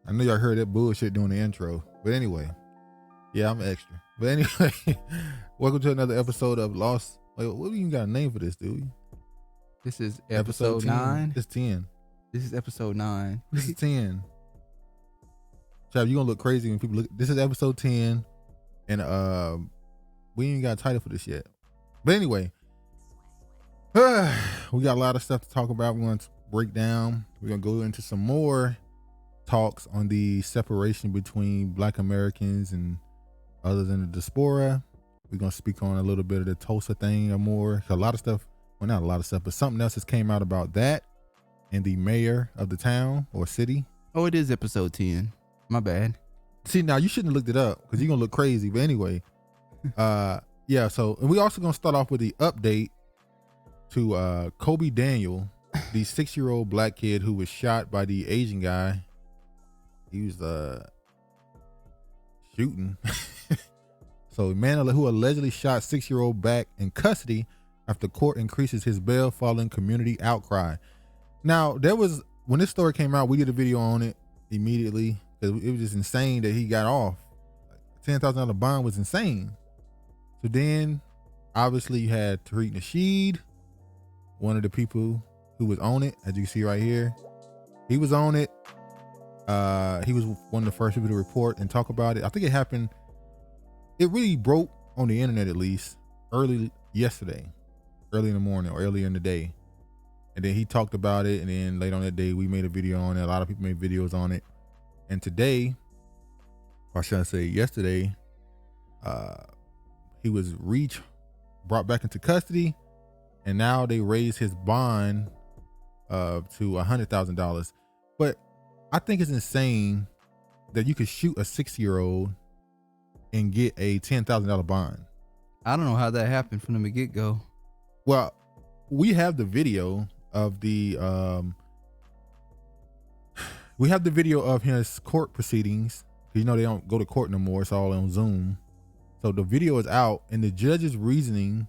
I know y'all heard that bullshit during the intro. But anyway, yeah, I'm extra. But anyway, welcome to another episode of Lost. Wait, what do you got a name for this, dude? This is episode 9. It's 10. This is episode 9. This is 10. Chap, you gonna look crazy when people look. This is episode 10, and we ain't got a title for this yet. But anyway, we got a lot of stuff to talk about. We're going to break down. We're gonna go into some more talks on the separation between Black Americans and others in the diaspora. We're gonna speak on a little bit of the Tulsa thing or more. A lot of stuff. Well, not a lot of stuff, but something else has came out about that and the mayor of the town or city. Oh, it is episode 10. My bad. See, now you shouldn't have looked it up because you're gonna look crazy. But anyway, yeah. So, and we also gonna start off with the update to Coby Daniel, the 6-year-old black kid who was shot by the Asian guy. He was shooting. So, a man who allegedly shot 6-year-old back in custody after court increases his bail following community outcry. Now, there was, when this story came out, we did a video on it immediately. It was just insane that he got off. $10,000 bond was insane. So then, obviously, you had Tariq Nasheed, one of the people who was on it, as you can see right here. He was on it. He was one of the first people to report and talk about it. I think it happened, it really broke on the internet, at least, early yesterday, early in the morning or earlier in the day. And then he talked about it, and then later on that day, we made a video on it. A lot of people made videos on it. And today, or should I say yesterday, he was brought back into custody, and now they raised his bond to $100,000. But I think it's insane that you could shoot a 6-year-old and get a $10,000 bond. I don't know how that happened from the get-go. Well, we have the video of the his court proceedings. You know, they don't go to court no more. It's all on Zoom. So the video is out, and the judge's reasoning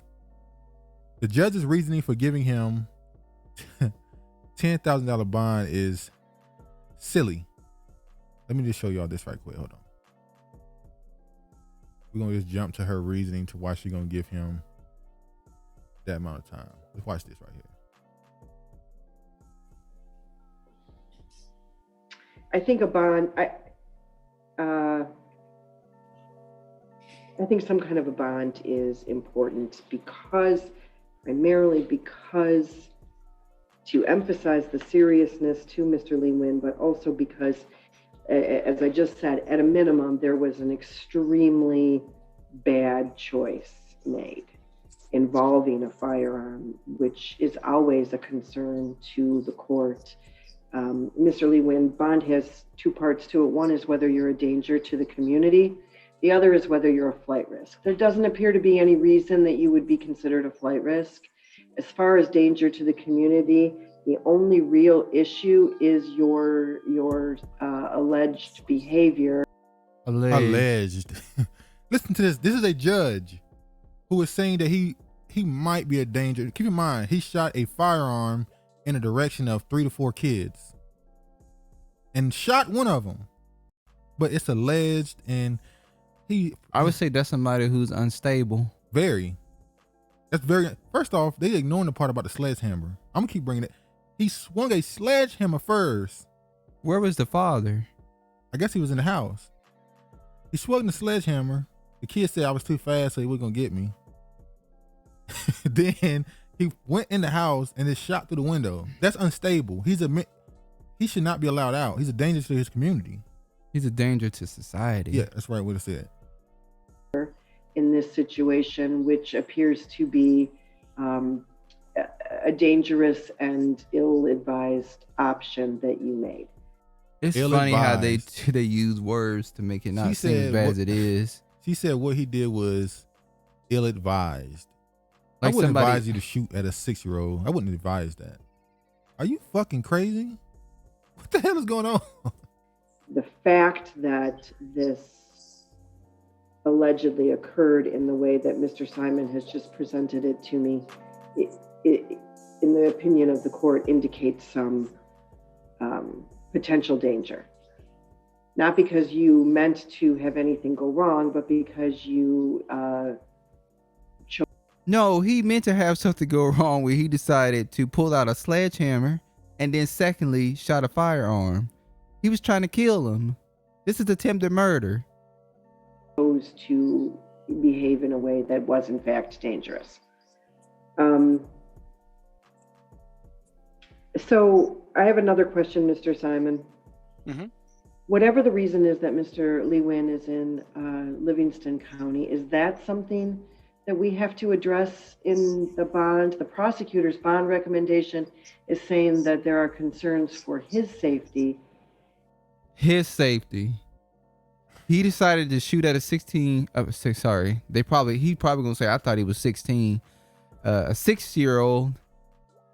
for giving him $10,000 bond is silly. Let me just show y'all this right quick. Hold on. We're going to just jump to her reasoning to why she's going to give him that amount of time. Let's watch this right here. I think a bond, I think some kind of a bond is important primarily because to emphasize the seriousness to Mr. Le-Nguyen, but also because, as I just said, at a minimum, there was an extremely bad choice made involving a firearm, which is always a concern to the court. Mr. Le-Nguyen, bond has two parts to it. One is whether you're a danger to the community. The other is whether you're a flight risk. There doesn't appear to be any reason that you would be considered a flight risk. As far as danger to the community, the only real issue is your alleged behavior. Alleged. Listen to this. This is a judge who is saying that he might be a danger. Keep in mind, he shot a firearm in the direction of 3 to 4 kids and shot one of them, but it's alleged. And I would say that's somebody who's unstable. First off, they ignoring the part about the sledgehammer. I'm gonna keep bringing it. He swung a sledgehammer first. Where was the father? I guess he was in the house. He swung the sledgehammer. The kid said I was too fast, so he wasn't gonna get me. Then he went in the house and just shot through the window. That's unstable. He should not be allowed out. He's a danger to his community. He's a danger to society. Yeah, that's right what it said. In this situation, which appears to be a dangerous and ill-advised option that you made. It's funny how they use words to make it not seem as bad as it is. She said what he did was ill-advised. Like I wouldn't advise you to shoot at a 6-year-old. I wouldn't advise that. Are you fucking crazy? What the hell is going on? The fact that this allegedly occurred in the way that Mr. Simon has just presented it to me, it, in the opinion of the court, indicates some potential danger. not because you meant to have anything go wrong, but because you chose. No, he meant to have something go wrong where he decided to pull out a sledgehammer and then secondly shot a firearm. He was trying to kill him. This is attempted murder. Chose to behave in a way that was in fact dangerous. So I have another question, Mr. Simon. Mm-hmm. Whatever the reason is that Mr. Le-Nguyen is in Livingston County, is that something that we have to address in the bond? The prosecutor's bond recommendation is saying that there are concerns for his safety. His safety. He decided to shoot at a 16. Sorry, he probably gonna say I thought he was 16. A 6-year-old,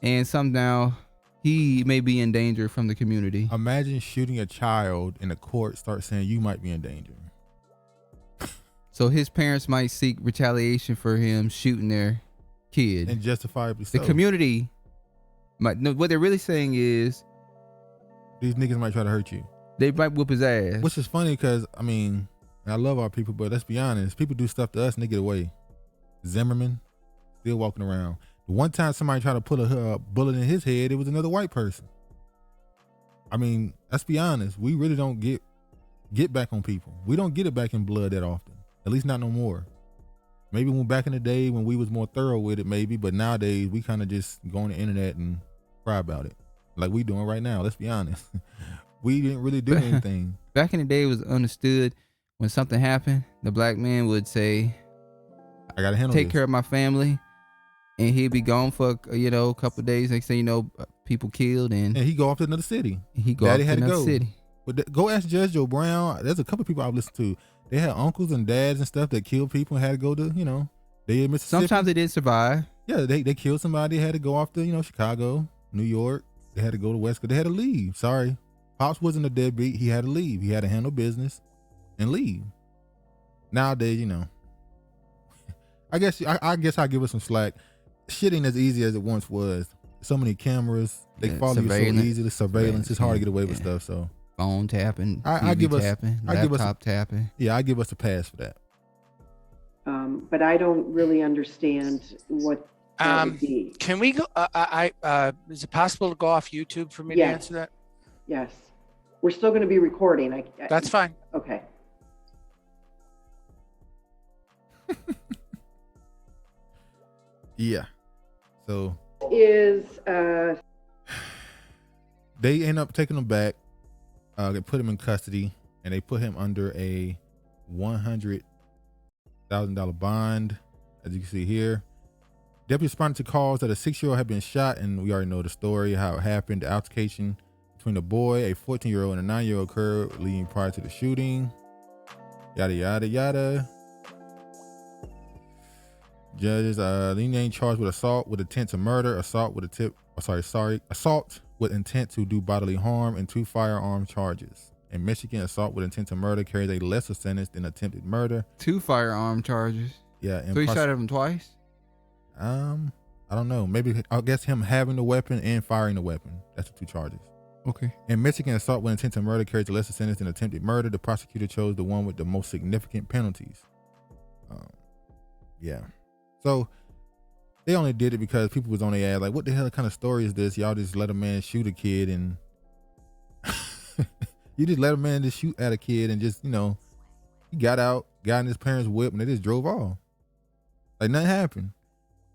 and somehow he may be in danger from the community. Imagine shooting a child and the court starts saying you might be in danger. So his parents might seek retaliation for him shooting their kid. And justifiably so. The community might, no, what they're really saying is these niggas might try to hurt you. They might whoop his ass. Which is funny because, I mean, I love our people, but let's be honest. People do stuff to us and they get away. Zimmerman, still walking around. The one time somebody tried to put a bullet in his head, it was another white person. I mean, let's be honest. We really don't get back on people. We don't get it back in blood that often. At least not no more. Maybe when back in the day when we was more thorough with it, maybe. But nowadays, we kind of just go on the internet and cry about it. Like we doing right now. Let's be honest. We didn't really do anything. Back in the day, it was understood when something happened, the black man would say, I got to handle take care of my family. And he'd be gone for, a couple of days. Next thing you know, people killed. And he go off to another city. He go off to another city. But go ask Judge Joe Brown. There's a couple of people I've listened to. They had uncles and dads and stuff that killed people and had to go to, they in Mississippi. Sometimes they didn't survive. Yeah, they killed somebody. They had to go off to, Chicago, New York. They had to go to West because they had to leave. Sorry. Pops wasn't a deadbeat. He had to leave. He had to handle business and leave. Nowadays, I guess I'll give us some slack. Shit ain't as easy as it once was. So many cameras. They follow you so easily. Surveillance. It's hard to get away with stuff. So phone tapping, laptop tapping. Yeah, I give us a pass for that. But I don't really understand what that would be. Can we go? Is it possible to go off YouTube for me to answer that? Yes. We're still going to be recording. That's fine. Okay. Yeah. So they end up taking him back. They put him in custody and they put him under a $100,000 bond, as you can see here. Deputy responded to calls that a 6-year-old had been shot, and we already know the story, how it happened. The altercation between a boy, a 14-year-old, and a 9-year-old occurred leading prior to the shooting. Yada, yada, yada. Judges, Le-Nguyen charged with assault with intent to murder, assault with intent to do bodily harm, and 2 firearm charges. In Michigan, assault with intent to murder carries a lesser sentence than attempted murder. 2 firearm charges. Yeah. So he shot at him twice? I don't know. Maybe, I guess him having the weapon and firing the weapon. That's the 2 charges. Okay. In Michigan, assault with intent to murder carries a lesser sentence than attempted murder. The prosecutor chose the one with the most significant penalties. Yeah. So they only did it because people was on their ass like, what the hell kind of story is this? Y'all just let a man shoot a kid and you just let a man just shoot at a kid and just, he got out, got in his parents' whip and they just drove off. Like nothing happened.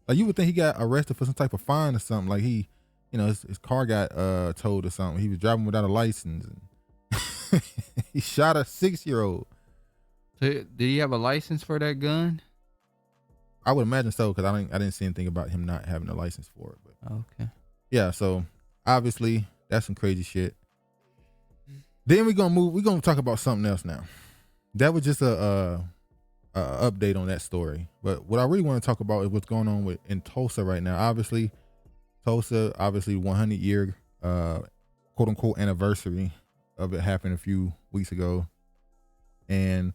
Like you would think he got arrested for some type of fine or something. Like he, his car got towed or something. He was driving without a license and he shot a 6-year-old. So did he have a license for that gun? I would imagine so because I didn't see anything about him not having a license for it. But okay. Yeah, so obviously that's some crazy shit. Then we're gonna talk about something else now. That was just a update on that story. But what I really want to talk about is what's going on in Tulsa right now. Obviously, Tulsa, 100-year quote unquote anniversary of it happened a few weeks ago. And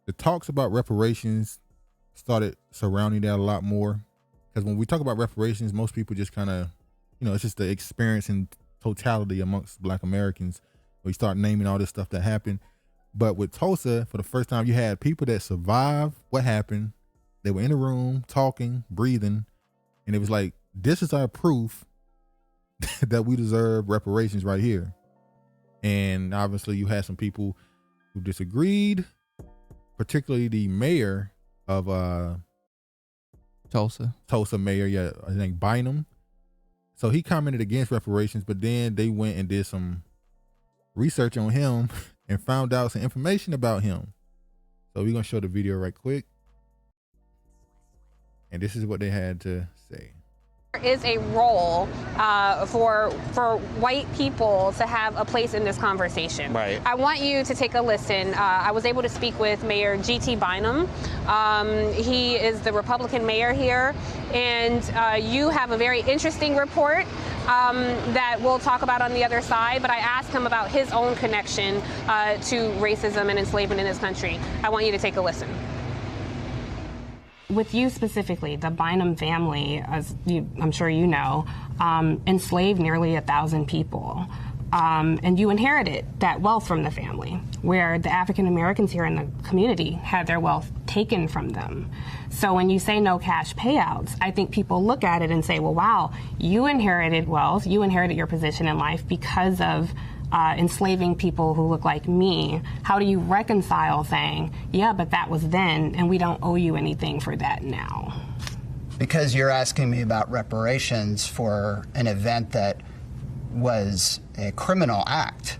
the talks about reparations started surrounding that a lot more. Because when we talk about reparations, most people just kind of, it's just the experience in totality amongst Black Americans. We start naming all this stuff that happened. But with Tulsa, for the first time, you had people that survived what happened. They were in a room talking, breathing, and it was like, this is our proof that we deserve reparations right here. And obviously you had some people who disagreed, particularly the mayor of Tulsa mayor, yeah, I think Bynum. So he commented against reparations, but then they went and did some research on him and found out some information about him. So we're gonna show the video right quick. And this is what they had to say. There is a role for white people to have a place in this conversation. Right. I want you to take a listen. I was able to speak with Mayor G.T. Bynum. He is the Republican mayor here, and you have a very interesting report that we'll talk about on the other side, but I asked him about his own connection to racism and enslavement in this country. I want you to take a listen. With you specifically, the Bynum family, as I'm sure you know, enslaved nearly 1,000 people. And you inherited that wealth from the family, where the African Americans here in the community had their wealth taken from them. So when you say no cash payouts, I think people look at it and say, well, wow, you inherited wealth, you inherited your position in life because of enslaving people who look like me. How do you reconcile saying, yeah, but that was then, and we don't owe you anything for that now? Because you're asking me about reparations for an event that was a criminal act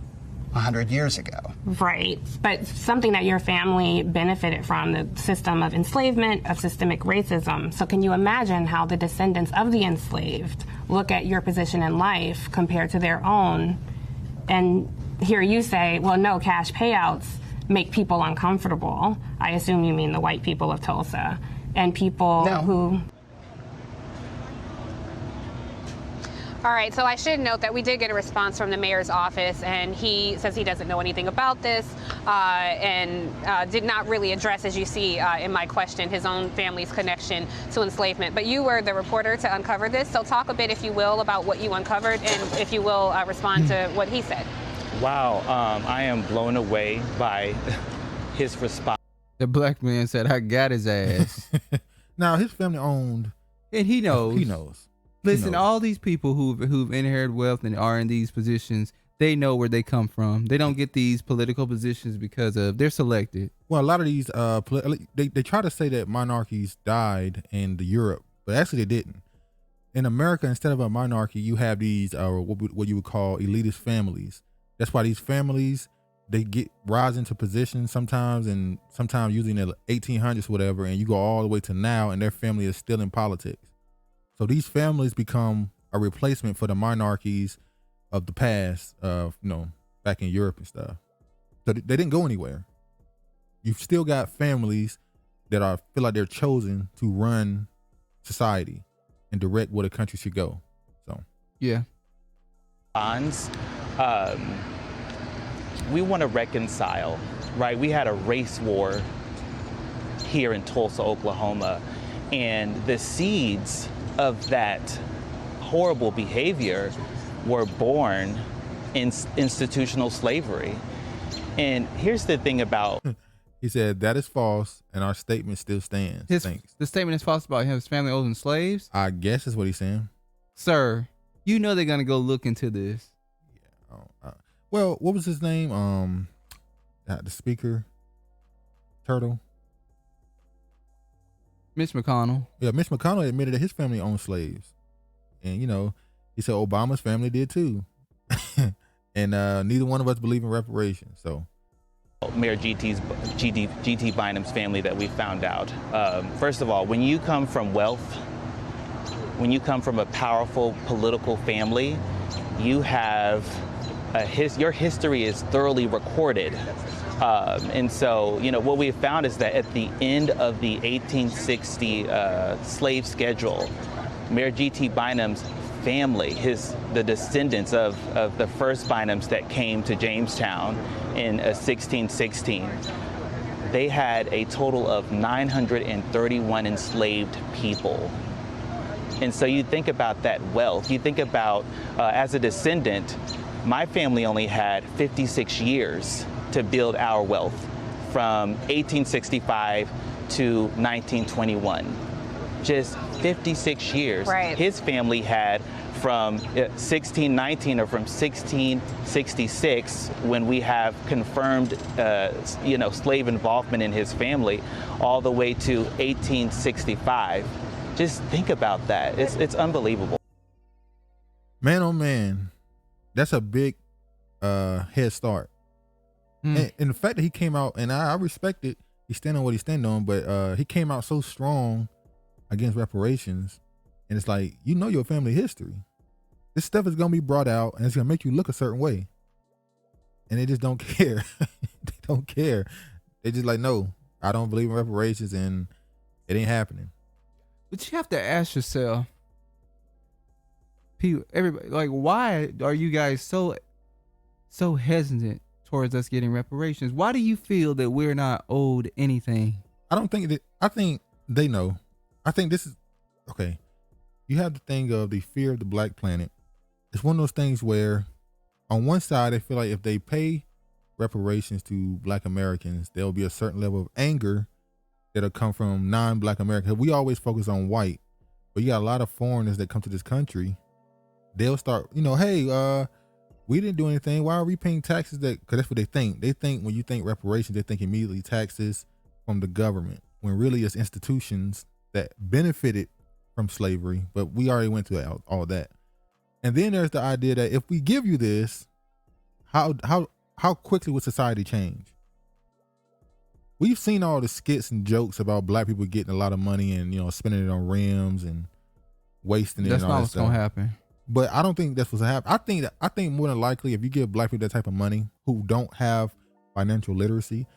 100 years ago. Right, but something that your family benefited from, the system of enslavement, of systemic racism. So can you imagine how the descendants of the enslaved look at your position in life compared to their own, and hear you say, well, no, cash payouts make people uncomfortable? I assume you mean the white people of Tulsa, and people who... All right, so I should note that we did get a response from the mayor's office, and he says he doesn't know anything about this and did not really address, as you see in my question, his own family's connection to enslavement. But you were the reporter to uncover this, so talk a bit, if you will, about what you uncovered, and if you will, respond to what he said. Wow, I am blown away by his response. The black man said, I got his ass. Now, his family owned. And he knows. He knows. Listen, all these people who've inherited wealth and are in these positions, they know where they come from. They don't get these political positions because they're selected. Well, a lot of these, they try to say that monarchies died in Europe, but actually they didn't. In America, instead of a monarchy, you have these what you would call elitist families. That's why these families, they rise into positions sometimes, and sometimes using the 1800s, whatever, and you go all the way to now, and their family is still in politics. So these families become a replacement for the monarchies of the past, back in Europe and stuff. So they didn't go anywhere. You've still got families that feel like they're chosen to run society and direct where the country should go. So yeah. We want to reconcile, right? We had a race war here in Tulsa, Oklahoma, and the seeds of that horrible behavior were born in institutional slavery. And here's the thing about... He said, that is false, and our statement still stands. The statement is false about his family owning slaves? I guess is what he's saying. Sir, you know they're going to go look into this. Yeah. Well, what was his name? The speaker? Turtle? Mitch McConnell. Yeah, Mitch McConnell admitted that his family owned slaves. And, he said Obama's family did too. And neither one of us believe in reparations. So, Mayor G.T. Bynum's family that we found out. First of all, when you come from wealth, when you come from a powerful political family, you have your history is thoroughly recorded. And so, what we have found is that at the end of the 1860 slave schedule, Mayor G.T. Bynum's family, the descendants of the first Bynums that came to Jamestown in 1616, they had a total of 931 enslaved people. And so you think about that wealth, you think about, as a descendant, my family only had 56 years to build our wealth from 1865 to 1921. Just 56 years. Right. His family had from 1619 or from 1666, when we have confirmed, slave involvement in his family, all the way to 1865. Just think about that. It's unbelievable. Man, oh man, that's a big head start. And the fact that he came out, and I respect it, he stand on what he stand on, but he came out so strong against reparations, and it's like, your family history. This stuff is gonna be brought out, and it's gonna make you look a certain way, and they just don't care. They don't care. They just like, no, I don't believe in reparations, and it ain't happening. But you have to ask yourself, people, everybody, like, why are you guys so hesitant towards us getting reparations? Why do you feel that we're not owed anything? I think they know. I think this is okay. You have the thing of the fear of the black planet. It's one of those things where on one side, they feel like if they pay reparations to black Americans, there'll be a certain level of anger that'll come from non-black Americans. We always focus on white, but you got a lot of foreigners that come to this country. They'll start, hey, we didn't do anything. Why are we paying taxes? Because that's what they think. They think when you think reparations, they think immediately taxes from the government, when really it's institutions that benefited from slavery. But we already went through all that. And then there's the idea that if we give you this, how quickly would society change? We've seen all the skits and jokes about black people getting a lot of money and spending it on rims and wasting it. That's and all not that what's stuff. Gonna happen. But I don't think that's what's happening. I think more than likely, if you give black people that type of money who don't have financial literacy,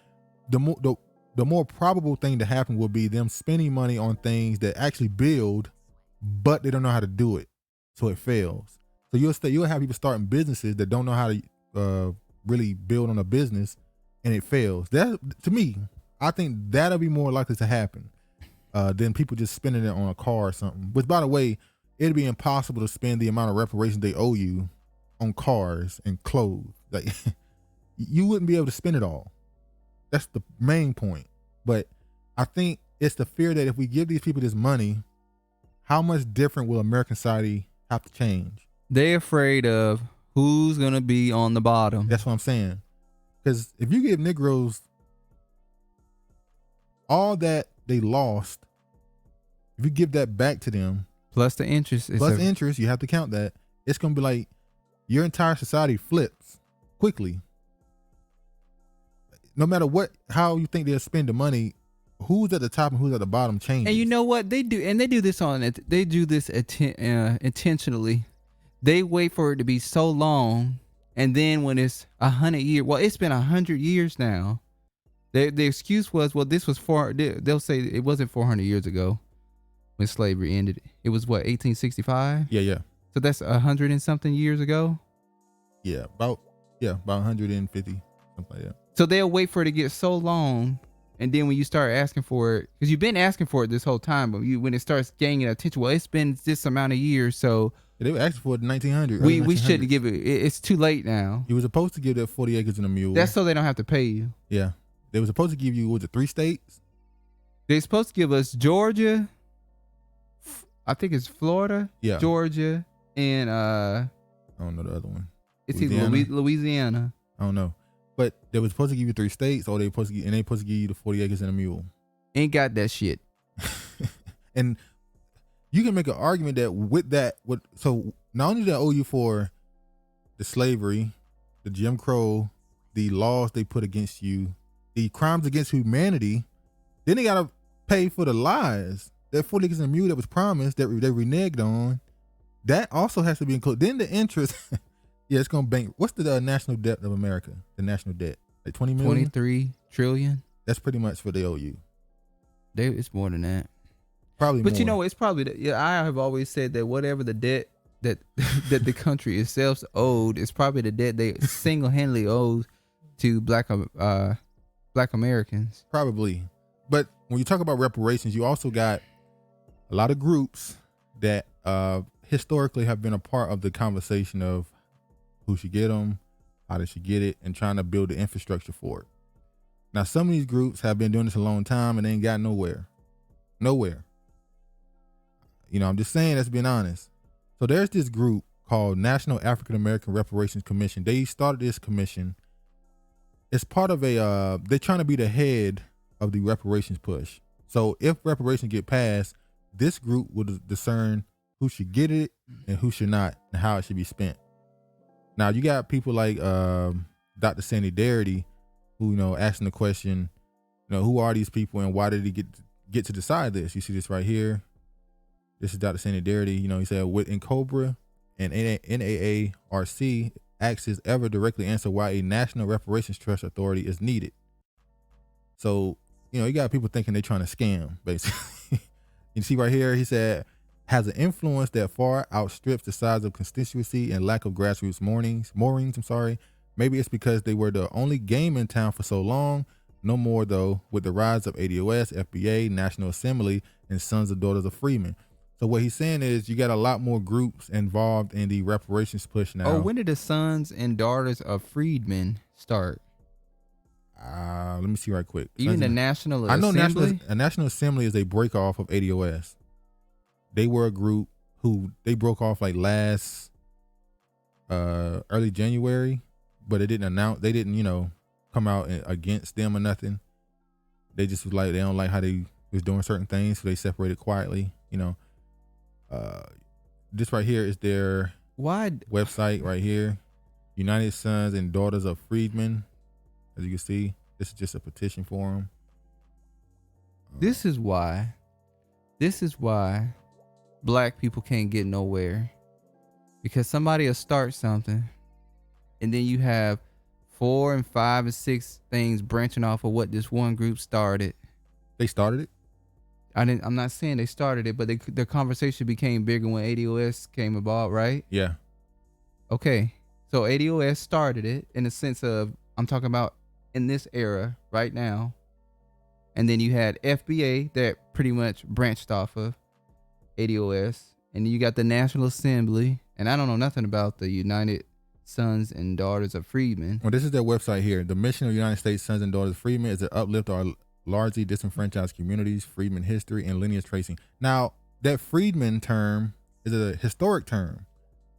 the more probable thing to happen will be them spending money on things that actually build, but they don't know how to do it, so it fails. So you'll have people starting businesses that don't know how to really build on a business, and it fails. That, to me, I think that'll be more likely to happen than people just spending it on a car or something. Which, by the way, it'd be impossible to spend the amount of reparations they owe you on cars and clothes. Like, you wouldn't be able to spend it all. That's the main point. But I think it's the fear that if we give these people this money, how much different will American society have to change? They're afraid of who's going to be on the bottom. That's what I'm saying. Because if you give Negroes all that they lost, if you give that back to them, plus the interest, interest, you have to count that. It's going to be like your entire society flips quickly. No matter how you think they'll spend the money, who's at the top and who's at the bottom changes. And you know what they do? And they do this intentionally. They wait for it to be so long, and then when it's 100 years, well, it's been 100 years now. The excuse was, well, this was they'll say it wasn't 400 years ago when slavery ended. It was what, 1865? Yeah. So that's 100 and something years ago. Yeah, about 150, something like that. So they'll wait for it to get so long, and then when you start asking for it, because you've been asking for it this whole time, but when it starts gaining attention, well, it's been this amount of years, so they were asking for it in 1900. We shouldn't give it. It's too late now. You were supposed to give that 40 acres and a mule. That's so they don't have to pay you. Yeah, they were supposed to give you 3 states? They're supposed to give us Georgia. I think it's Florida. Yeah, Georgia and I don't know the other one. It's either Louisiana. I don't know. But they were supposed to give you 3 states, or they supposed to give you the 40 acres and a mule. Ain't got that shit. And you can make an argument that so not only do they owe you for the slavery, the Jim Crow, the laws they put against you, the crimes against humanity, then they gotta pay for the lies. That 40 acres and a mule that was promised, that they reneged on, that also has to be included. Then the interest. Yeah, it's going to bank. What's the national debt of America? The national debt, like 20 million? 23 trillion. That's pretty much what they owe you. It's more than that. Probably but more. It's probably, I have always said that whatever the debt that the country itself owed is probably the debt they single-handedly owes to black Americans. Probably. But when you talk about reparations, you also got a lot of groups that historically have been a part of the conversation of who should get them, how they should get it, and trying to build the infrastructure for it. Now, some of these groups have been doing this a long time and they ain't got nowhere. Nowhere. You know, I'm just saying, let's be honest. So there's this group called National African American Reparations Commission. They started this commission. It's part of they're trying to be the head of the reparations push. So if reparations get passed, this group will discern who should get it and who should not, and how it should be spent. Now, you got people like Dr. Sandy Darity, who, you know, asking the question, you know, who are these people and why did he get to decide this? You see this right here. This is Dr. Sandy Darity. You know, he said, within Cobra and NAARC axes ever directly answer why a National Reparations Trust Authority is needed. So, you know, you got people thinking they're trying to scam, basically. You see right here, he said, has an influence that far outstrips the size of constituency and lack of grassroots moorings. Maybe it's because they were the only game in town for so long. No more, though, with the rise of ADOS, FBA, National Assembly, and Sons and Daughters of Freedmen. So what he's saying is you got a lot more groups involved in the reparations push now. Oh, when did the Sons and Daughters of Freedmen start? Let me see right quick. Even the National Assembly? I know National Assembly is a break off of ADOS. They were a group who they broke off like last early January, but they didn't, you know, come out against them or nothing. They just was like, they don't like how they was doing certain things, so they separated quietly, you know. This right here is their website right here. United Sons and Daughters of Freedmen. As you can see, this is just a petition for them. This is why black people can't get nowhere, because somebody will start something and then you have 4 and 5 and 6 things branching off of what this one group started. They started it? I'm not saying they started it, but the conversation became bigger when ADOS came about, right? Yeah. Okay. So ADOS started it in the sense of, I'm talking about in this era right now. And then you had FBA that pretty much branched off of ADOS. And then you got the National Assembly. And I don't know nothing about the United Sons and Daughters of Freedmen. Well, this is their website here. The mission of United States Sons and Daughters of Freedmen is to uplift our largely disenfranchised communities, freedmen history, and lineage tracing. Now, that freedmen term is a historic term,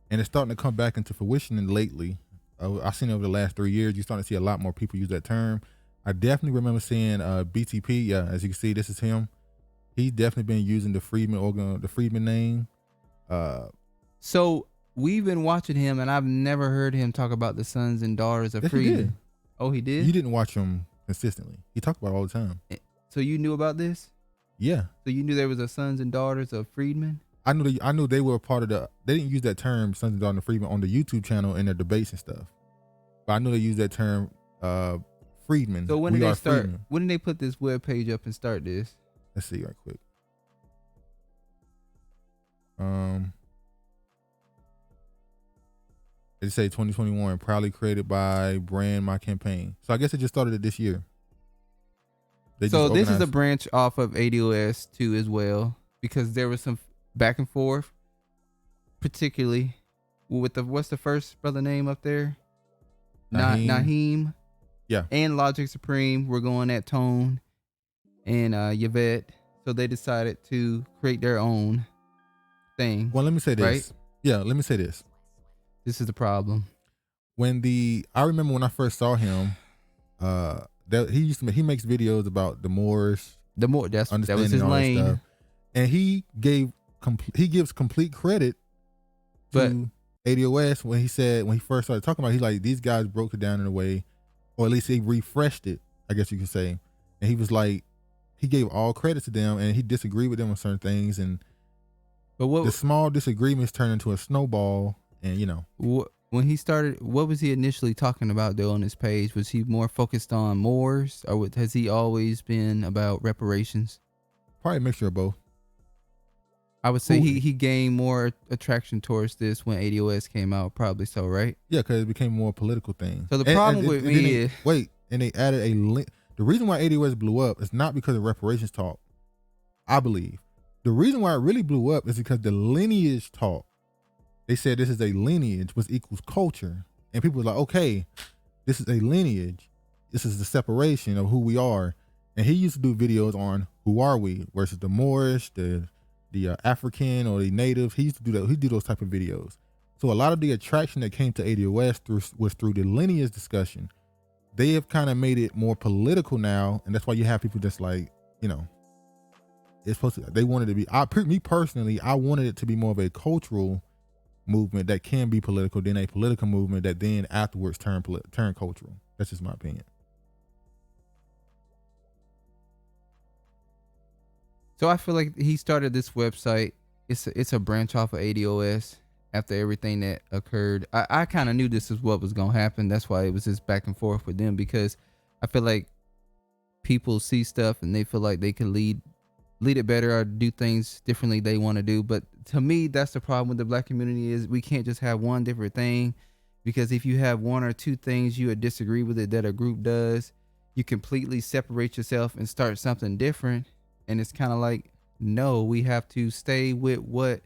and it's starting to come back into fruition lately. I've seen over the last 3 years, you're starting to see a lot more people use that term. I definitely remember seeing BTP. Yeah, as you can see, this is him. He's definitely been using the Freedmen name. So we've been watching him, and I've never heard him talk about the Sons and Daughters of Freedmen. He did. Oh, he did? You didn't watch him consistently. He talked about it all the time. So you knew about this? Yeah. So you knew there was a Sons and Daughters of Freedmen? I knew they were a part of they didn't use that term, Sons and Daughters of Freedmen, on the YouTube channel in their debates and stuff. But I knew they used that term, Freedmen. So when did they start? Freedmen. When did they put this web page up and start this? Let's see right quick. They say 2021, proudly created by Brand My Campaign. So I guess it just started it this year. So this is a branch off of ADOS too as well, because there was some back and forth, particularly with what's the first brother name up there? Naheem. Yeah. And Logic Supreme were going at Tone and Yvette. So they decided to create their own thing. Well, let me say this. Right? Yeah, let me say this. This is the problem. I remember when I first saw him, he makes videos about the Moors. That was his lane. Stuff. And he gives complete credit to ADOS when he first started talking about it. He's like, these guys broke it down in a way, or at least he refreshed it, I guess you could say. And he was like, he gave all credit to them, and he disagreed with them on certain things, the small disagreements turned into a snowball. And you know, when he started, what was he initially talking about though on his page? Was he more focused on Moors, or has he always been about reparations? Probably a mixture of both. I would say he gained more attraction towards this when ADOS came out, probably so, right? Yeah, because it became more political thing. So the problem with me is... and they added a link. The reason why ADOS blew up is not because of reparations talk, I believe. The reason why it really blew up is because the lineage talk. They said this is a lineage, which equals culture. And people were like, okay, this is a lineage. This is the separation of who we are. And he used to do videos on who are we versus the Moorish, the African or the native. He used to do that. He do those type of videos. So a lot of the attraction that came to ADOS was through the lineage discussion. They have kind of made it more political now, and that's why you have people just like, you know, it's supposed to. They wanted to be. Me personally, I wanted it to be more of a cultural movement that can be political than a political movement that then afterwards turn cultural. That's just my opinion. So I feel like he started this website. It's a branch off of ADOS after everything that occurred. I kind of knew this is what was going to happen. That's why it was just back and forth with them, because I feel like people see stuff and they feel like they can lead it better or do things differently they want to do. But to me, that's the problem with the black community, is we can't just have one different thing, because if you have one or two things you would disagree with it that a group does, you completely separate yourself and start something different. And it's kind of like, no, we have to stay with what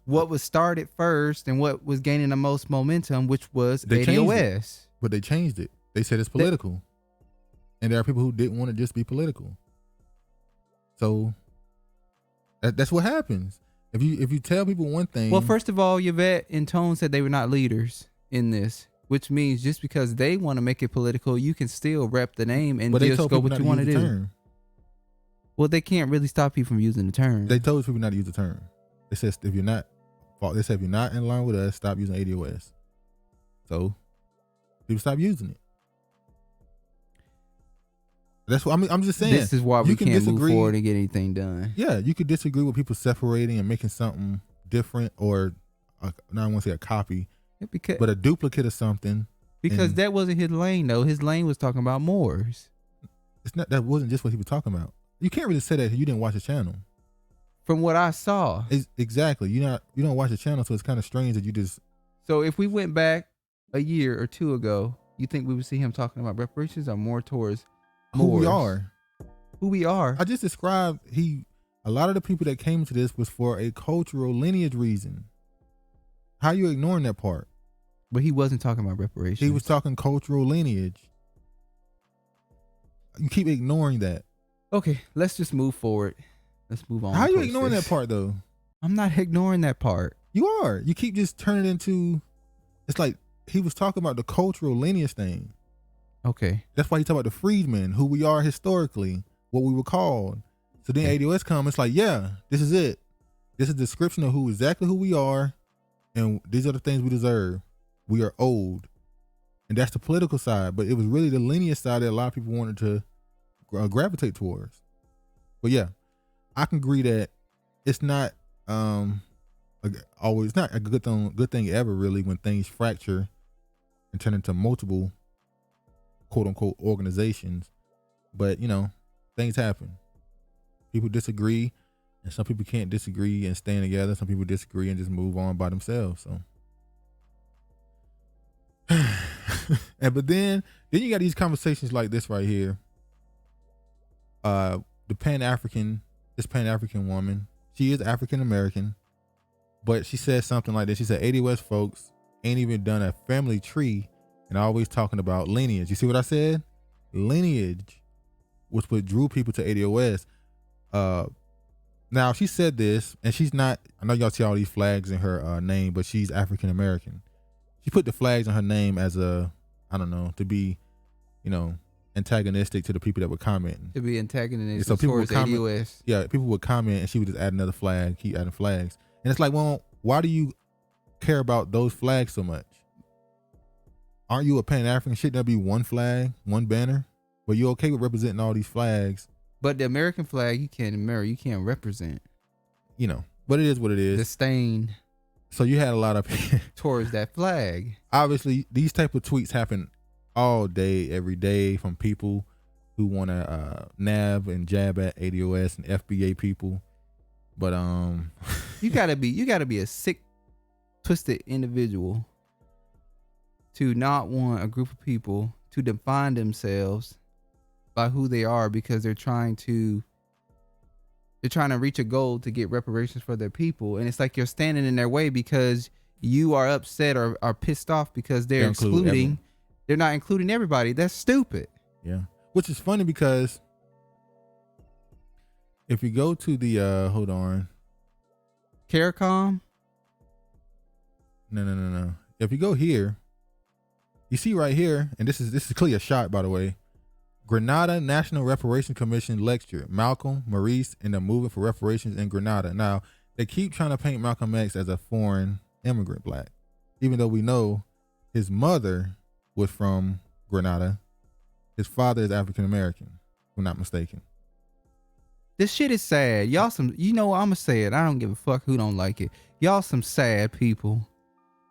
was started first and what was gaining the most momentum, which was ADOS. But they changed it. They said it's political. And there are people who didn't want to just be political. So that's what happens. If you tell people one thing. Well, first of all, Yvette and Tone said they were not leaders in this, which means just because they want to make it political, you can still rep the name and just go what you want to do. Term. Well, they can't really stop you from using the term. They told people not to use the term. They said if you're not in line with us, stop using ADOS. So people stop using it. That's what I'm just saying. This is why we can't move forward and get anything done. Yeah, you could disagree with people separating and making something different, or now I want to say a copy, but a duplicate of something. Because that wasn't his lane, though. His lane was talking about Moors. It's not. That wasn't just what he was talking about. You can't really say that if you didn't watch the channel. From what I saw. Exactly. You don't watch the channel, so it's kind of strange that you just. So if we went back a year or two ago, you think we would see him talking about reparations or more towards Moors? Who we are. I just described a lot of the people that came to this was for a cultural lineage reason. How you ignoring that part? But he wasn't talking about reparations. He was talking cultural lineage. You keep ignoring that. Okay, let's just move forward. Let's move on. How are you ignoring that part, though? I'm not ignoring that part. You are. You keep just turning into. It's like he was talking about the cultural lineage thing. Okay. That's why he talked about the freedmen, who we are historically, what we were called. So then ADOS come. It's like, yeah, this is it. This is a description of exactly who we are, and these are the things we deserve. We are old, and that's the political side. But it was really the lineage side that a lot of people wanted to gravitate towards. But yeah, I can agree that it's not always not a good thing ever, really, when things fracture and turn into multiple quote unquote organizations. But you know, things happen. People disagree, and some people can't disagree and stand together. Some people disagree and just move on by themselves. So but then you got these conversations like this right here. This Pan-African woman, she is African American, but she said something like this. She said, ADOS folks ain't even done a family tree and always talking about lineage. You see what I said? Lineage was what drew people to ADOS. Now she said this, and she's not, I know y'all see all these flags in her name, but she's African American. She put the flags in her name as to be, antagonistic to the people that were commenting. To be antagonistic so people towards would comment, ADOS. Yeah, people would comment, and she would just add another flag, keep adding flags. And it's like, well, why do you care about those flags so much? Aren't you a Pan-African? Shouldn't there be one flag, one banner? But you're okay with representing all these flags. But the American flag, you can't represent. But it is what it is. The stain. So you had a lot of towards that flag. Obviously, these type of tweets happen all day, every day, from people who want to nab and jab at ADOS and FBA people. But you gotta be a sick, twisted individual to not want a group of people to define themselves by who they are, because they're trying to reach a goal to get reparations for their people. And it's like you're standing in their way because you are upset or are pissed off because they're excluding. They're not including everybody. That's stupid. Yeah, which is funny because if you go to the hold on, CARICOM. No. If you go here, you see right here, and this is clearly a shot, by the way. Grenada National Reparations Commission lecture: Malcolm, Maurice, and the movement for reparations in Grenada. Now they keep trying to paint Malcolm X as a foreign immigrant black, even though we know his mother was from Grenada. His father is African American, if I'm not mistaken. This shit is sad. Y'all I'ma say it. I don't give a fuck who don't like it. Y'all some sad people.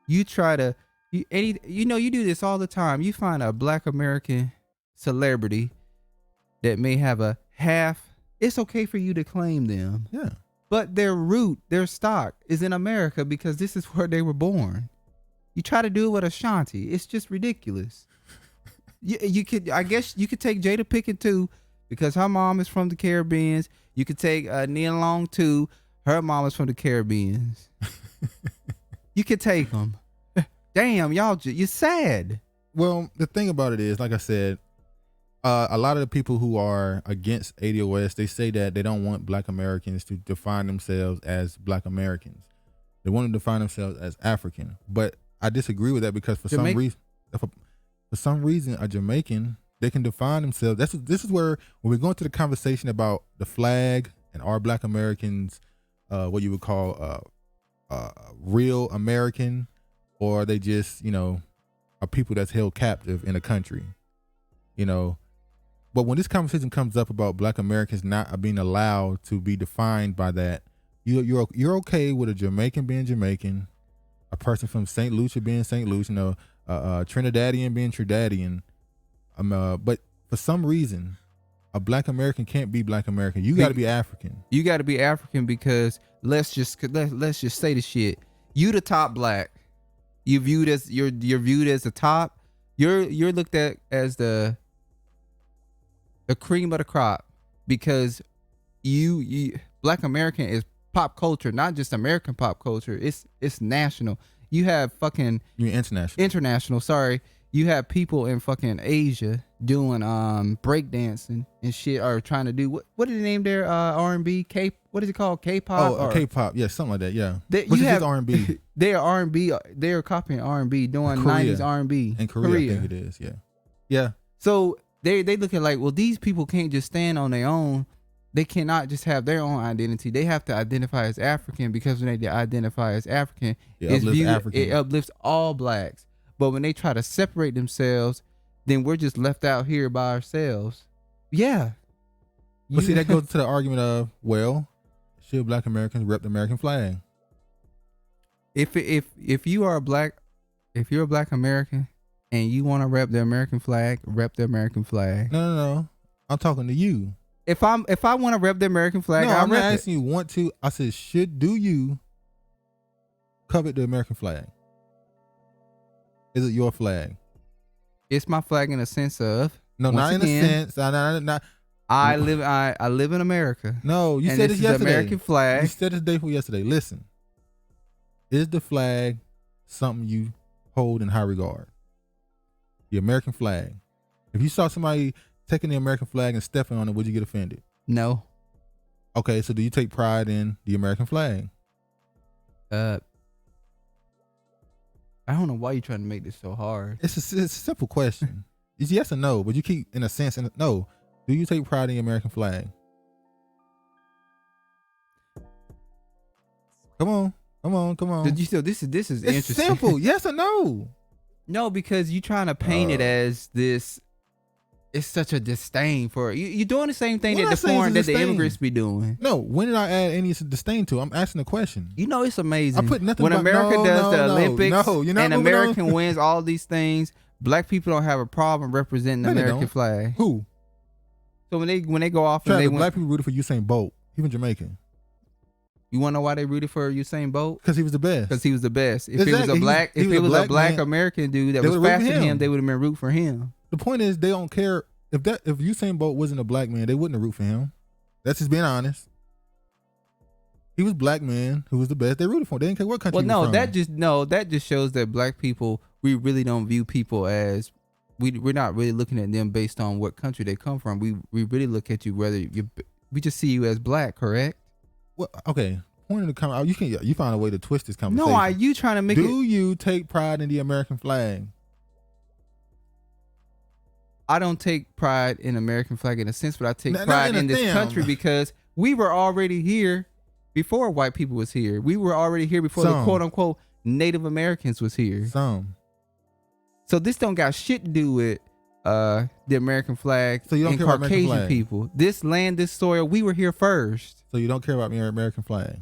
You try to, you do this all the time. You find a black American celebrity that may have a half. It's okay for you to claim them. Yeah. But their stock is in America because this is where they were born. You try to do it with Ashanti. It's just ridiculous. I guess you could take Jada Pinkett too, because her mom is from the Caribbeans. You could take Nia Long too. Her mom is from the Caribbeans. You could take them. Damn, you're sad. Well, the thing about it is, like I said, a lot of the people who are against ADOS, they say that they don't want black Americans to define themselves as black Americans. They want to define themselves as African. But I disagree with that because for some reason, a Jamaican, they can define themselves. This is where when we go into the conversation about the flag and are black Americans, what you would call real American, or they just, are people that's held captive in a country, But when this conversation comes up about black Americans not being allowed to be defined by that, you're okay with a Jamaican being Jamaican, a person from St. Lucia being St. Lucia, Trinidadian being Trinidadian. But for some reason, a black American can't be black American. You got to be African. You got to be African because let's just say the shit. You the top black. You're viewed as the top. You're looked at as the cream of the crop because you black American is pop culture, not just American pop culture. It's national. You have fucking international. Sorry, you have people in fucking Asia doing breakdancing and shit, or trying to do what did they name their R&B? What is it called? K-pop? Oh, K-pop. Yeah, something like that. Yeah. Which is just R&B. They are R&B. They are copying R&B, doing Korea. 90s R&B. In Korea, I think it is. Yeah. Yeah. So they look at like, well, these people can't just stand on their own. They cannot just have their own identity. They have to identify as African, because when they identify as African, it uplifts all blacks. But when they try to separate themselves, then we're just left out here by ourselves. Yeah. But see, that goes to the argument of, well, should black Americans rep the American flag? If you're a black American and you want to rep the American flag, rep the American flag. No. I'm talking to you. If I want to rep the American flag, I'm not asking you want to. I said, do you covet the American flag? Is it your flag? It's my flag in a sense of. No, not in a sense. I live in America. No, you said this yesterday. The American flag. You said this day before yesterday. Listen, is the flag something you hold in high regard? The American flag. If you saw somebody taking the American flag and stepping on it, would you get offended? No. Okay, so do you take pride in the American flag? I don't know why you're trying to make this so hard. It's a simple question. It's yes or no, but you keep in a sense. No. Do you take pride in the American flag? Come on. Did you still? This is it's interesting. Simple. Yes or no? No, because you're trying to paint it as this. It's such a disdain for you. You're doing the same thing that the immigrants be doing. No, when did I add any disdain to? I'm asking a question. It's amazing. I put nothing when America does the Olympics and America on. wins all these things. Black people don't have a problem representing the American flag. Who? So when they go off and black people rooted for Usain Bolt, even Jamaican. You want to know why they rooted for Usain Bolt? Because he was the best. Because he was the best. If exactly. it was a black man, American dude that was faster than him, they would have been rooting for him. The point is, they don't care if Usain Bolt wasn't a black man, they wouldn't have root for him. That's just being honest. He was black man who was the best. They rooted for him. They didn't care what country Well, he no, was from. that just shows that black people, we really don't view people as we're not really looking at them based on what country they come from. We really look at you we just see you as black, correct? Well, okay. Point of the comment. You find a way to twist this conversation. No, are you trying to make it? Do you take pride in the American flag? I don't take pride in American flag in a sense, but I take pride in this country because we were already here before white people was here. We were already here before the quote unquote Native Americans was here. So this don't got shit to do with the American flag and Caucasian people. This land, this soil, we were here first. So you don't care about the American flag?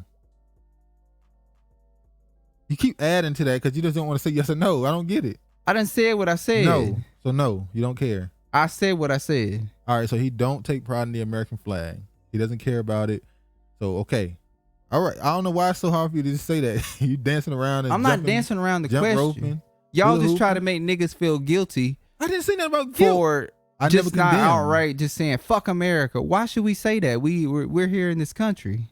You keep adding to that because you just don't want to say yes or no. I don't get it. I done said what I said. No. So no, you don't care. I said what I said. All right, so he don't take pride in the American flag. He doesn't care about it. So, okay. All right. I don't know why it's so hard for you to just say that. You dancing around and I'm not dancing around the question. Roping, y'all just try to make niggas feel guilty. I didn't say nothing about guilt. For just not outright just saying fuck America. Why should we say that? We're here in this country.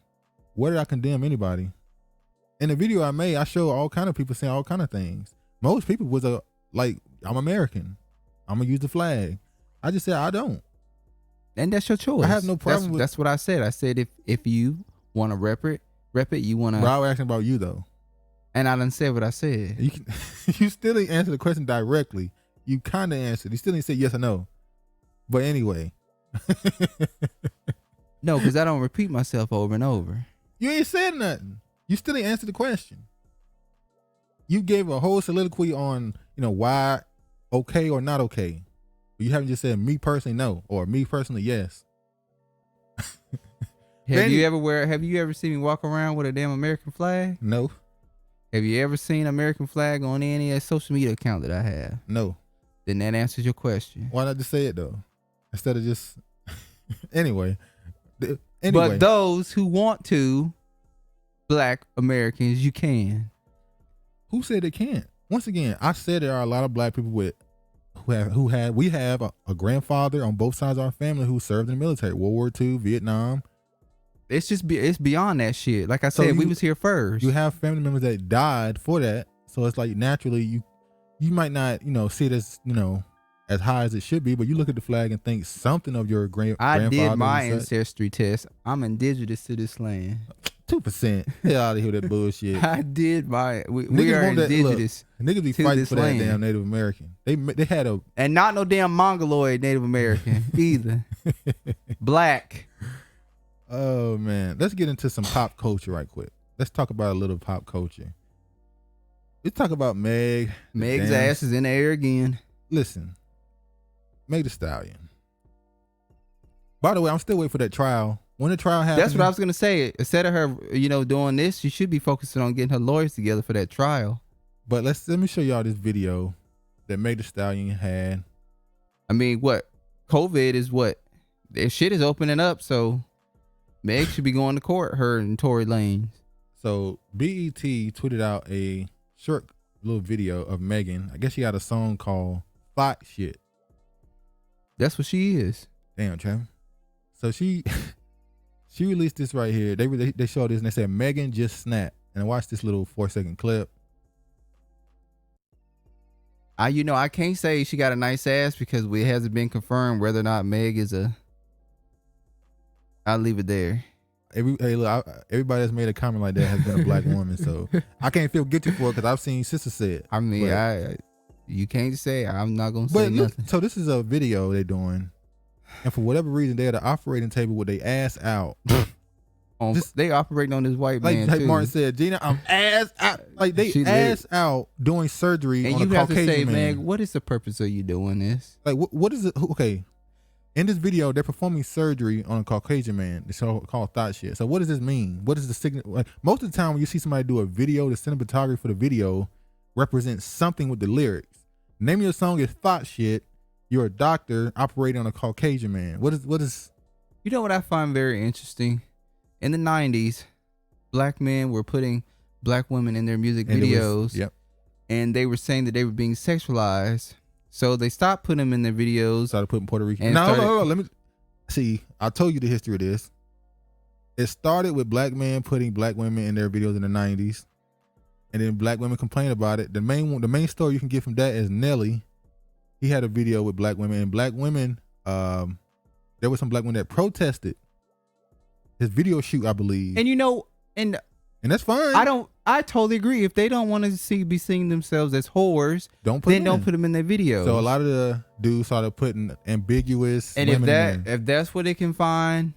Where did I condemn anybody? In the video I made, I showed all kind of people saying all kind of things. Most people was I'm American. I'm gonna use the flag. I just said I don't. And that's your choice. I have no problem that's what I said. I said if you want to rep it, you want to. But I was asking about you though. And I done said what I said. You still didn't answer the question directly. You kind of answered. You still didn't say yes or no. But anyway. No, because I don't repeat myself over and over. You ain't said nothing. You still didn't answer the question. You gave a whole soliloquy on, why okay or not okay. But you haven't just said me personally no or me personally yes. Have you ever seen me walk around with a damn American flag? No. Have you ever seen American flag on any social media account that I have? No. Then that answers your question. Why not just say it though? Instead of just anyway. But those who want to, black Americans, you can. Who said they can't? Once again, I said there are a lot of black people we have a grandfather on both sides of our family who served in the military, World War II, Vietnam. It's beyond that shit. Like I said, we was here first. You have family members that died for that, so it's like naturally you might not see it as as high as it should be, but you look at the flag and think something of your grandfather. I did my ancestry test. I'm indigenous to this land. 2%. Get out of here with that bullshit. I did my. We are indigenous. Niggas be fighting for that damn Native American. They had a and not no damn Mongoloid Native American either. Black. Oh man, let's get into some pop culture right quick. Let's talk about a little pop culture. Let's talk about Meg. Meg's ass is in the air again. Listen, Meg the Stallion. By the way, I'm still waiting for that trial. When the trial happens, that's what I was gonna say. Instead of her, doing this, she should be focusing on getting her lawyers together for that trial. But let me show y'all this video that Meg the Stallion had. I mean, what? COVID is what? Their shit is opening up, so Meg should be going to court, her and Tory Lanez. So BET tweeted out a short little video of Megan. I guess she had a song called Thot Shit. That's what she is. Damn, Trav. So she released this right here. They showed this and they said Megan just snapped. And I watched this little 4-second clip. I can't say she got a nice ass because it hasn't been confirmed whether or not Meg is a. I'll leave it there. Everybody that's made a comment like that has been a black woman, so I can't feel guilty for it because I've seen Sister said. I mean, you can't say. I'm not gonna say nothing. So this is a video they're doing, and for whatever reason, they're at the operating table with their ass out. They operating on this white man like too. Martin said, Gina, I'm ass out. Like they ass out doing surgery and on a Caucasian man. And you have to say, Meg, what is the purpose of you doing this? Like what is it? Okay. In this video, they're performing surgery on a Caucasian man. It's called Thot Shit. So what does this mean? What is the signal? Like, most of the time when you see somebody do a video, the cinematography for the video represents something with the lyrics. Name of your song is Thot Shit. You're a doctor operating on a Caucasian man. What is? You know what I find very interesting? In the 90s, black men were putting black women in their music videos. And they were saying that they were being sexualized. So they stopped putting them in their videos. Started putting Puerto Rican. No, let me see. I told you the history of this. It started with black men putting black women in their videos in the 90s. And then black women complained about it. The main story you can get from that is Nelly. He had a video with black women, and black women, there were some black women that protested his video shoot, I believe. And and that's fine. I totally agree. If they don't want to be seeing themselves as whores, don't put them in their videos. So a lot of the dudes started putting ambiguous and women if that's what they can find,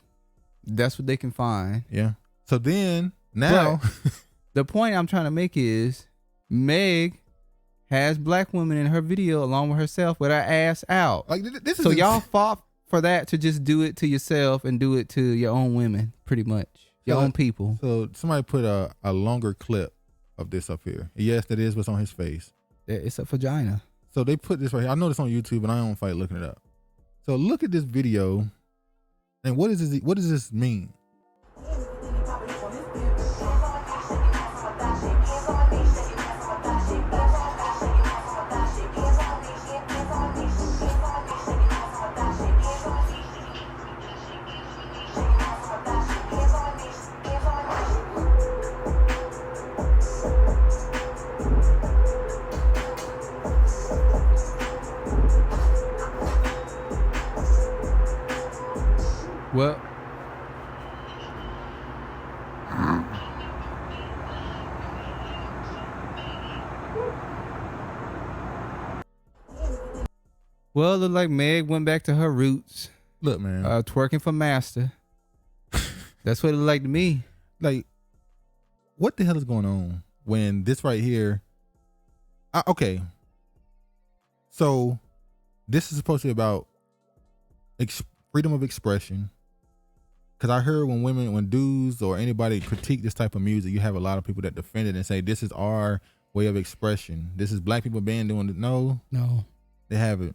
that's what they can find. Yeah. So then now the point I'm trying to make is Meg has black women in her video along with herself with her ass out. Like this is so y'all fought for that to just do it to yourself and do it to your own women, pretty much. Your own people. So somebody put a longer clip of this up here. Yes, that is what's on his face. It's a vagina. So they put this right here. I know this on YouTube, and I don't fight looking it up. So look at this video, and what does this mean? Well, it looked like Meg went back to her roots. Look, man, twerking for Master. That's what it looked like to me. Like, what the hell is going on when this right here? Okay, so this is supposed to be about freedom of expression. Because I heard when dudes or anybody critique this type of music, you have a lot of people that defend it and say, this is our way of expression. This is black people band doing it. No, they haven't.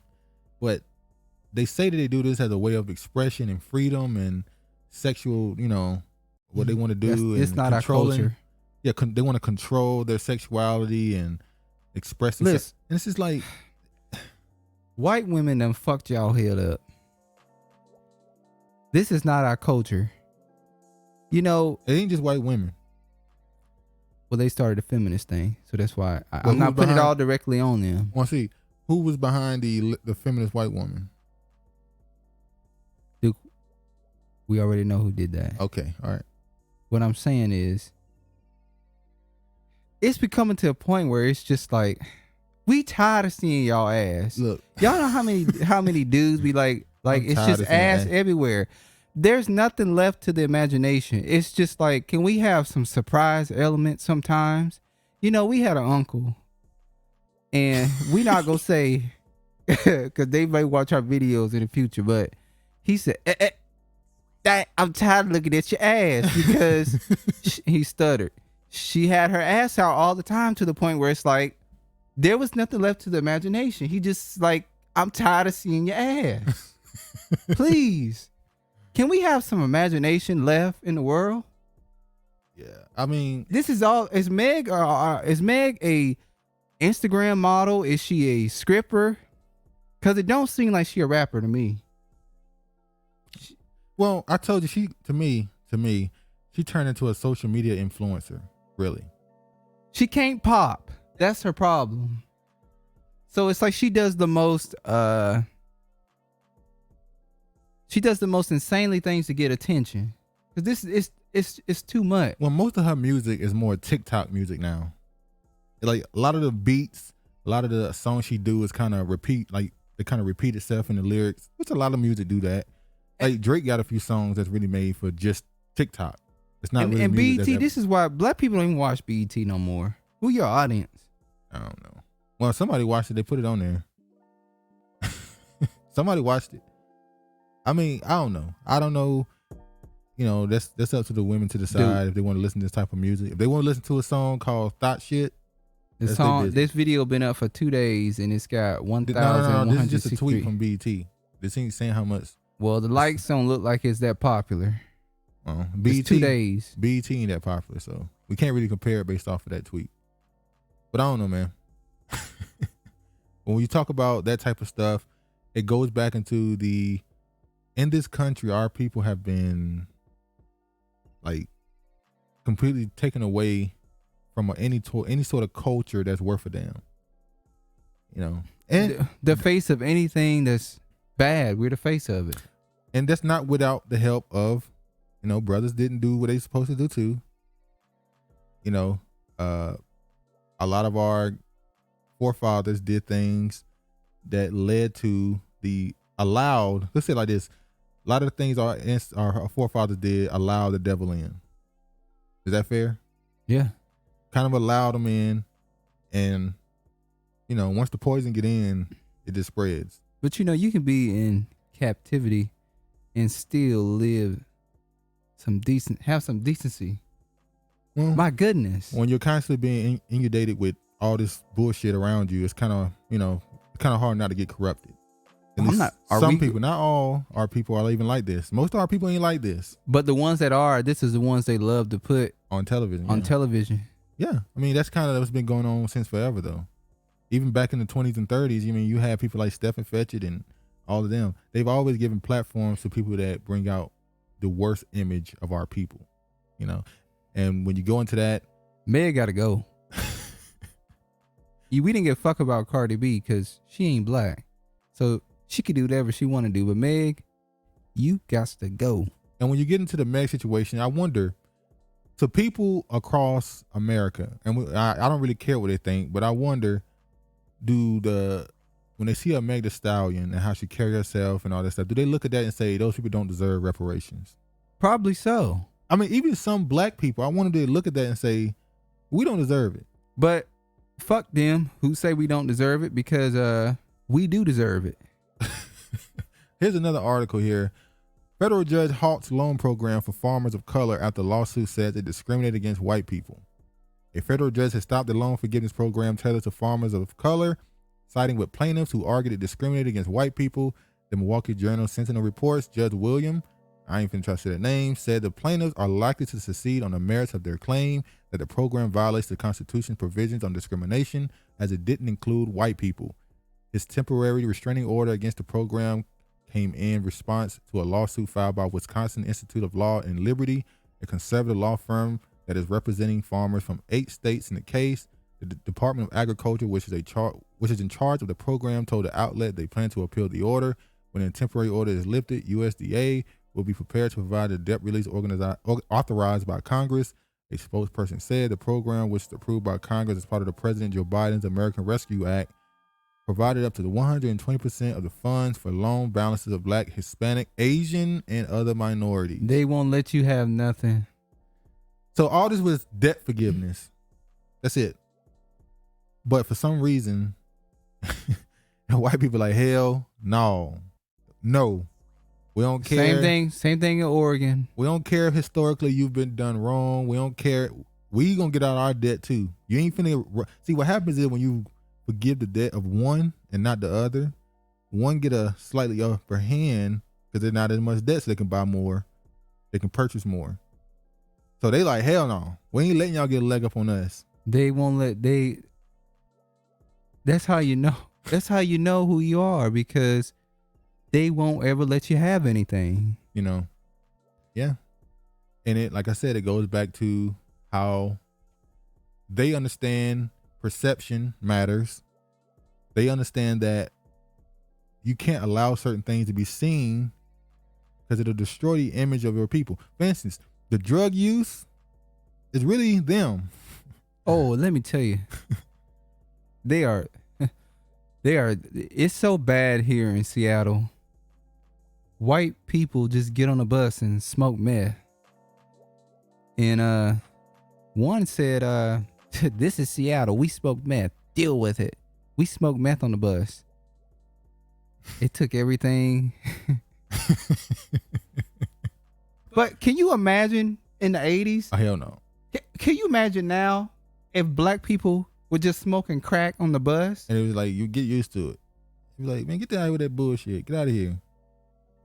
But they say that they do this as a way of expression and freedom and sexual, what they want to do. It's not our culture. Yeah, they want to control their sexuality and express themselves. And it's just like, white women done fucked y'all head up. This is not our culture. It ain't just white women. Well, they started the feminist thing, so that's why I'm not putting it all directly on them. Well, see, who was behind the feminist white woman? Dude, we already know who did that. Okay, all right. What I'm saying is, it's becoming to a point where it's just like, we tired of seeing y'all ass. Look, y'all know how many dudes be like it's just ass everywhere. There's nothing left to the imagination. It's just like, can we have some surprise element sometimes? We had an uncle, and we not gonna say, because they may watch our videos in the future, but he said, I'm tired of looking at your ass, because he stuttered. She had her ass out all the time to the point where it's like, there was nothing left to the imagination. He just like, I'm tired of seeing your ass. Please, can we have some imagination left in the world? Yeah, I mean, this is all. Is Meg a Instagram model? Is she a scripper? Because it don't seem like she a rapper to me. Well, I told you, to me, she turned into a social media influencer. Really, she can't pop. That's her problem. So it's like she does the most insanely things to get attention. Cause this is it's too much. Well, most of her music is more TikTok music now. Like a lot of the beats, a lot of the songs she do is kind of repeat, like they kind of repeat itself in the lyrics, which a lot of music do that. Like Drake got a few songs that's really made for just TikTok. It's not really music. And BET, this is why black people don't even watch BET no more. Who your audience? I don't know. Well, somebody watched it. They put it on there. Somebody watched it. I mean, I don't know. That's up to the women to decide if they want to listen to this type of music. If they want to listen to a song called Thot Shit. This video been up for 2 days and it's got 1,163. No. This is just a tweet from BET. This ain't saying how much. Well, the likes don't look like it's that popular. BET, it's 2 days. BET ain't that popular, so we can't really compare it based off of that tweet. But I don't know, man. When you talk about that type of stuff, it goes back into in this country, our people have been like completely taken away from any sort of culture that's worth a damn. You know, and the face of anything that's bad, we're the face of it. And that's not without the help of, you know, brothers didn't do what they supposed to do too. You know, a lot of our forefathers did things that led to let's say it like this, a lot of the things our forefathers did allow the devil in. Is that fair? Yeah. Kind of allowed them in, and, you know, once the poison get in, it just spreads. But, you know, you can be in captivity and still live have some decency. Well, my goodness. When you're constantly being inundated with all this bullshit around you, it's kind of, you know, hard not to get corrupted. And some people, not all our people are even like this. Most of our people ain't like this. But the ones that are, this is the ones they love to put on television. Yeah. I mean, that's kind of what's been going on since forever, though. Even back in the 20s and 30s, I mean, you have people like Stephen Fetchit and all of them. They've always given platforms to people that bring out the worst image of our people, you know. And when you go into that, Meg got to go. We didn't give a fuck about Cardi B because she ain't black, so she could do whatever she want to do. But Meg, you got to go. And when you get into the Meg situation, I wonder, to people across America, and I don't really care what they think, but I wonder, when they see a Meg Thee Stallion and how she carry herself and all that stuff, do they look at that and say those people don't deserve reparations? Probably so. I mean, even some black people, I wanted to look at that and say, we don't deserve it. But fuck them who say we don't deserve it, because we do deserve it. Here's another article here. Federal judge halts loan program for farmers of color after lawsuit says they discriminate against white people. A federal judge has stopped the loan forgiveness program tailored to farmers of color, siding with plaintiffs who argued it discriminated against white people. The Milwaukee Journal Sentinel reports Judge William, I ain't finna try to say that name, said the plaintiffs are likely to succeed on the merits of their claim that the program violates the Constitution's provisions on discrimination, as it didn't include white people. His temporary restraining order against the program came in response to a lawsuit filed by Wisconsin Institute of Law and Liberty, a conservative law firm that is representing farmers from 8 states in the case. The Department of Agriculture, which is in charge of the program, told the outlet they plan to appeal the order. When a temporary order is lifted, USDA will be prepared to provide a debt release authorized by Congress. A spokesperson said the program, which is approved by Congress as part of the President Joe Biden's American Rescue Act, provided up to 120% of the funds for loan balances of Black, Hispanic, Asian, and other minorities. They won't let you have nothing. So all this was debt forgiveness. That's it. But for some reason, white people are like, hell no. We don't care. Same thing in Oregon. We don't care if historically you've been done wrong. We don't care. We gonna get out our debt too. You ain't finna. See, what happens is when you forgive the debt of one and not the other, one get a slightly upper hand because they're not as much debt, so they can buy more, they can purchase more. So they like, hell no, we ain't letting y'all get a leg up on us. They won't let that's how you know. That's how you know who you are, because they won't ever let you have anything. You know? Yeah. And it, like I said, it goes back to how they understand perception matters. They understand that you can't allow certain things to be seen because it'll destroy the image of your people. For instance, the drug use is really them. Oh, let me tell you. They are, it's so bad here in Seattle. White people just get on a bus and smoke meth. And one said, this is Seattle. We smoke meth. Deal with it. We smoked meth on the bus. It took everything. But can you imagine in the 80s? Oh, hell no. Can you imagine now if black people were just smoking crack on the bus? And it was like, you get used to it. You're like, man, get out with that bullshit. Get out of here.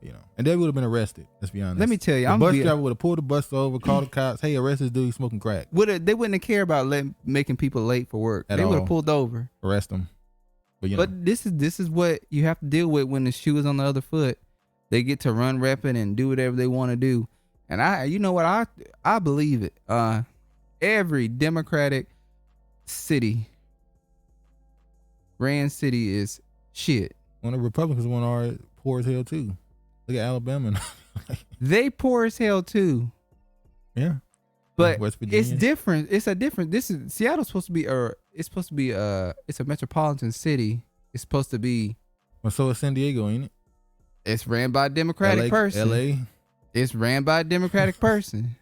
You know, and they would have been arrested. Let's be honest. Let me tell you, the bus driver would have pulled the bus over, called the cops. Hey, arrest this dude smoking crack. They wouldn't have cared about making people late for work. They would have pulled over, arrest them. But this is what you have to deal with when the shoe is on the other foot. They get to run rapid and do whatever they want to do, And you know what, I believe it. Every Democratic city, Rand City, is shit. When the Republicans are poor as hell too. Look at Alabama. They poor as hell too. Yeah. But West Virginia. it's different. This is Seattle's supposed to be, it's a metropolitan city. It's supposed to be. Well, so is San Diego, ain't it? It's ran by a Democratic person. LA. It's ran by a Democratic person.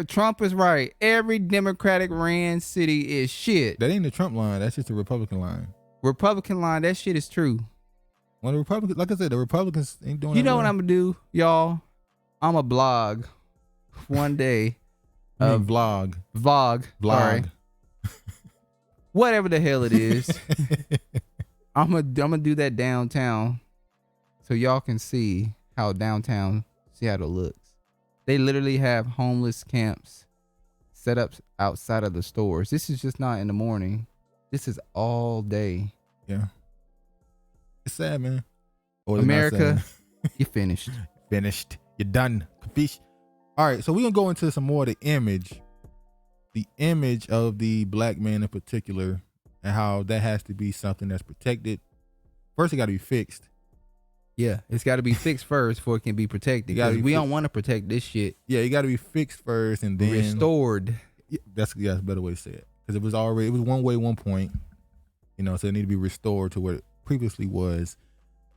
Trump is right. Every Democratic ran city is shit. That ain't the Trump line. That's just the Republican line. Republican line, that shit is true. When the Republicans, like I said, the Republicans ain't doing. You know what I'm gonna do, y'all? I'm a blog one day. Vlog. Sorry. Whatever the hell it is. I'm gonna do that downtown, so y'all can see how downtown Seattle looks. They literally have homeless camps set up outside of the stores. This is just not in the morning. This is all day. Yeah. It's sad, man. Or America, you finished. Finished. You're done. Capiche? All right, so we're going to go into some more of the image of the black man in particular, and how that has to be something that's protected. First, it got to be fixed. Yeah, it's got to be fixed first before it can be protected. We don't want to protect this shit. Yeah, you got to be fixed first and then restored. Yeah, that's a better way to say it, because it was one way at one point, so it need to be restored to what it previously was,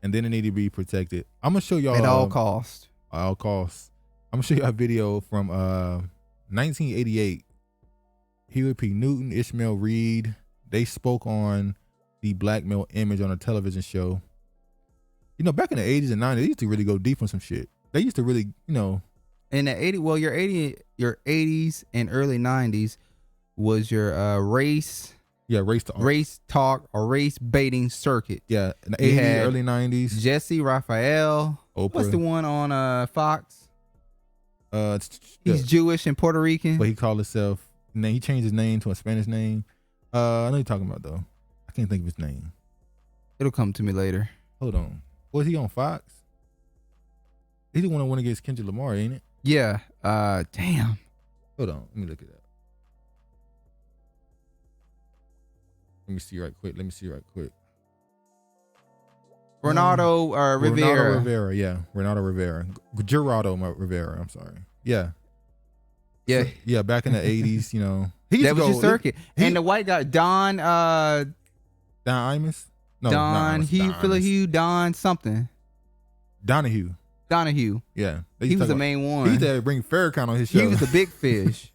and then it need to be protected. I'm gonna show y'all at all costs. I'm gonna show you a video from 1988. Huey P Newton, Ishmael Reed, they spoke on the black male image on a television show. Back in the 80s and 90s, they used to really go deep on some shit. They used to really, In the 80s, your 80s and early 90s was your race. Yeah, race talk or race baiting circuit. Yeah, in the 80s, early 90s. Jesse Raphael. Oprah. What's the one on Fox? He's yeah. Jewish and Puerto Rican. But he called himself, he changed his name to a Spanish name. I know you're talking about, though. I can't think of his name. It'll come to me later. Hold on. Was he on Fox? He's the one that went against Kendrick Lamar, ain't it? Yeah. Damn. Hold on. Let me look it up. Let me see right quick. Ronaldo Rivera. Ronaldo Rivera. Gerardo Rivera, I'm sorry. Yeah. Yeah. So, yeah, back in the 80s, That was his circuit. And the white guy, Don Imus? No, Don something. Donahue. Yeah. He was the main one. He used to bring Farrakhan on his show. He was the big fish.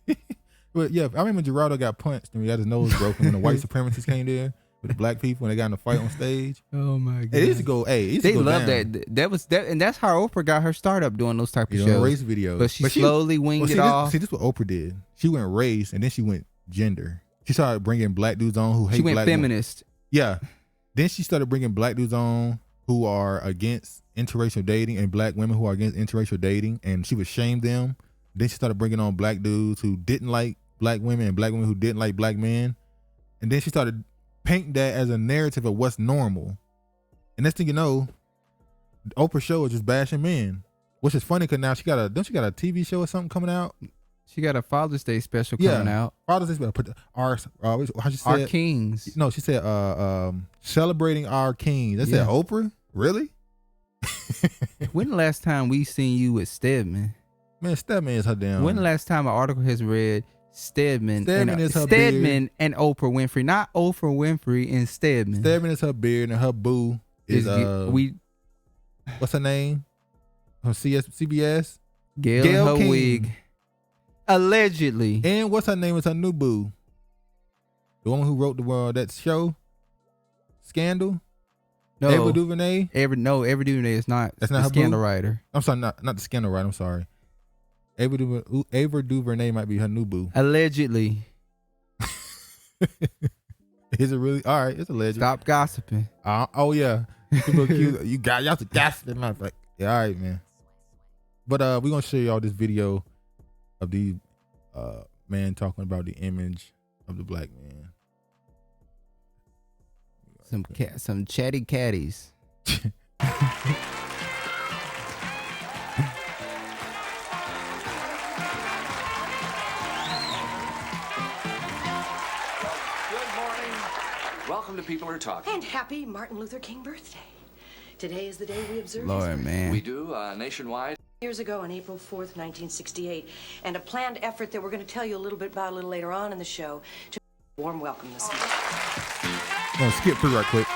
But yeah, I remember Gerardo got punched and he had his nose broken when the white supremacists came there with the black people and they got in a fight on stage. Oh my god! They used to go. They love that. That was that, and that's how Oprah got her start up doing those type of shows. Race videos. But she slowly winged it off. See, this is what Oprah did. She went race and then she went gender. She started bringing black dudes on who hate black. She went feminist. Yeah. Then she started bringing black dudes on who are against interracial dating and black women who are against interracial dating, and she would shame them. Then she started bringing on black dudes who didn't like black women and black women who didn't like black men. And then she started painting that as a narrative of what's normal. And next thing you know, Oprah's show is just bashing men, which is funny because now she got a TV show or something coming out? She got a Father's Day special coming out. Father's Day special. How she said? Our kings. No, she said celebrating our kings. That said Oprah? Really? When the last time we seen you with Stedman? Man, Stedman is her damn. When the last time an article has read Stedman is her beard. and Oprah Winfrey, not Oprah Winfrey and Stedman. Stedman is her beard and her boo is what's her name? From CBS? Gail her King. Wig. Allegedly. And what's her name is her new boo? The woman who wrote that show? Scandal? No. Ava DuVernay? Ava DuVernay is not. That's not the her Scandal boo? writer. I'm sorry, not the Scandal writer. I'm sorry. Ava DuVernay might be her new boo. Allegedly. Is it really? All right, it's alleged. Stop gossiping. Oh yeah. People accuse y'all to gossiping. Like, yeah, all right, man. But we're gonna show y'all this video of the man talking about the image of the black man. Some chatty catties. welcome to People Are Talking. And happy Martin Luther King birthday. Today is the day we observe Lord, his birthday. man. We do nationwide. Years ago on April 4th, 1968, and a planned effort that we're going to tell you a little bit about a little later on in the show to warm welcome this evening. I'm gonna skip through right quick.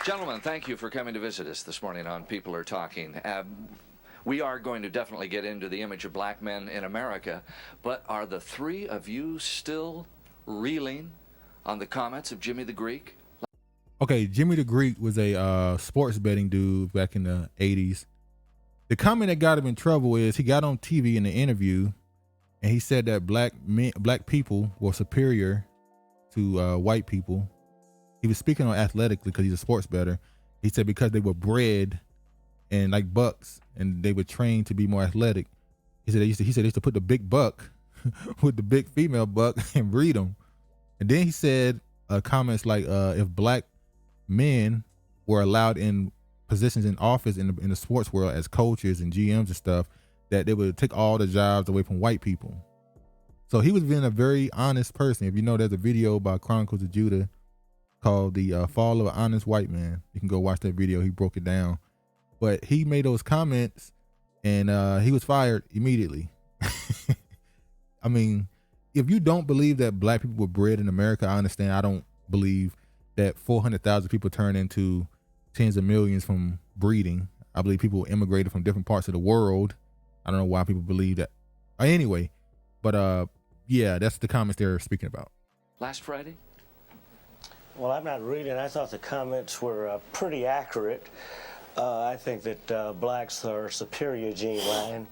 Gentlemen, thank you for coming to visit us this morning on People Are Talking. We are going to definitely get into the image of black men in America, but are the three of you still reeling on the comments of Jimmy the Greek? Okay, Jimmy the Greek was a sports betting dude back in the 80s. The comment that got him in trouble is he got on TV in the interview and he said that black people were superior to white people. He was speaking on athletically because he's a sports bettor. He said because they were bred and like bucks and they were trained to be more athletic. He said they used to put the big buck with the big female buck and breed them. And then he said comments like if black men were allowed in positions in office in the sports world as coaches and GMs and stuff, that they would take all the jobs away from white people. So he was being a very honest person. If you know, there's a video by Chronicles of Judah called The Fall of an Honest White Man. You can go watch that video. He broke it down. But he made those comments and he was fired immediately. I mean, if you don't believe that black people were bred in America, I understand. I don't believe that 400,000 people turned into tens of millions from breeding. I believe people immigrated from different parts of the world. I don't know why people believe that. Anyway, but yeah, that's the comments they're speaking about. Last Friday? Well, I'm not reading. I thought the comments were pretty accurate. I think that blacks are superior gene line.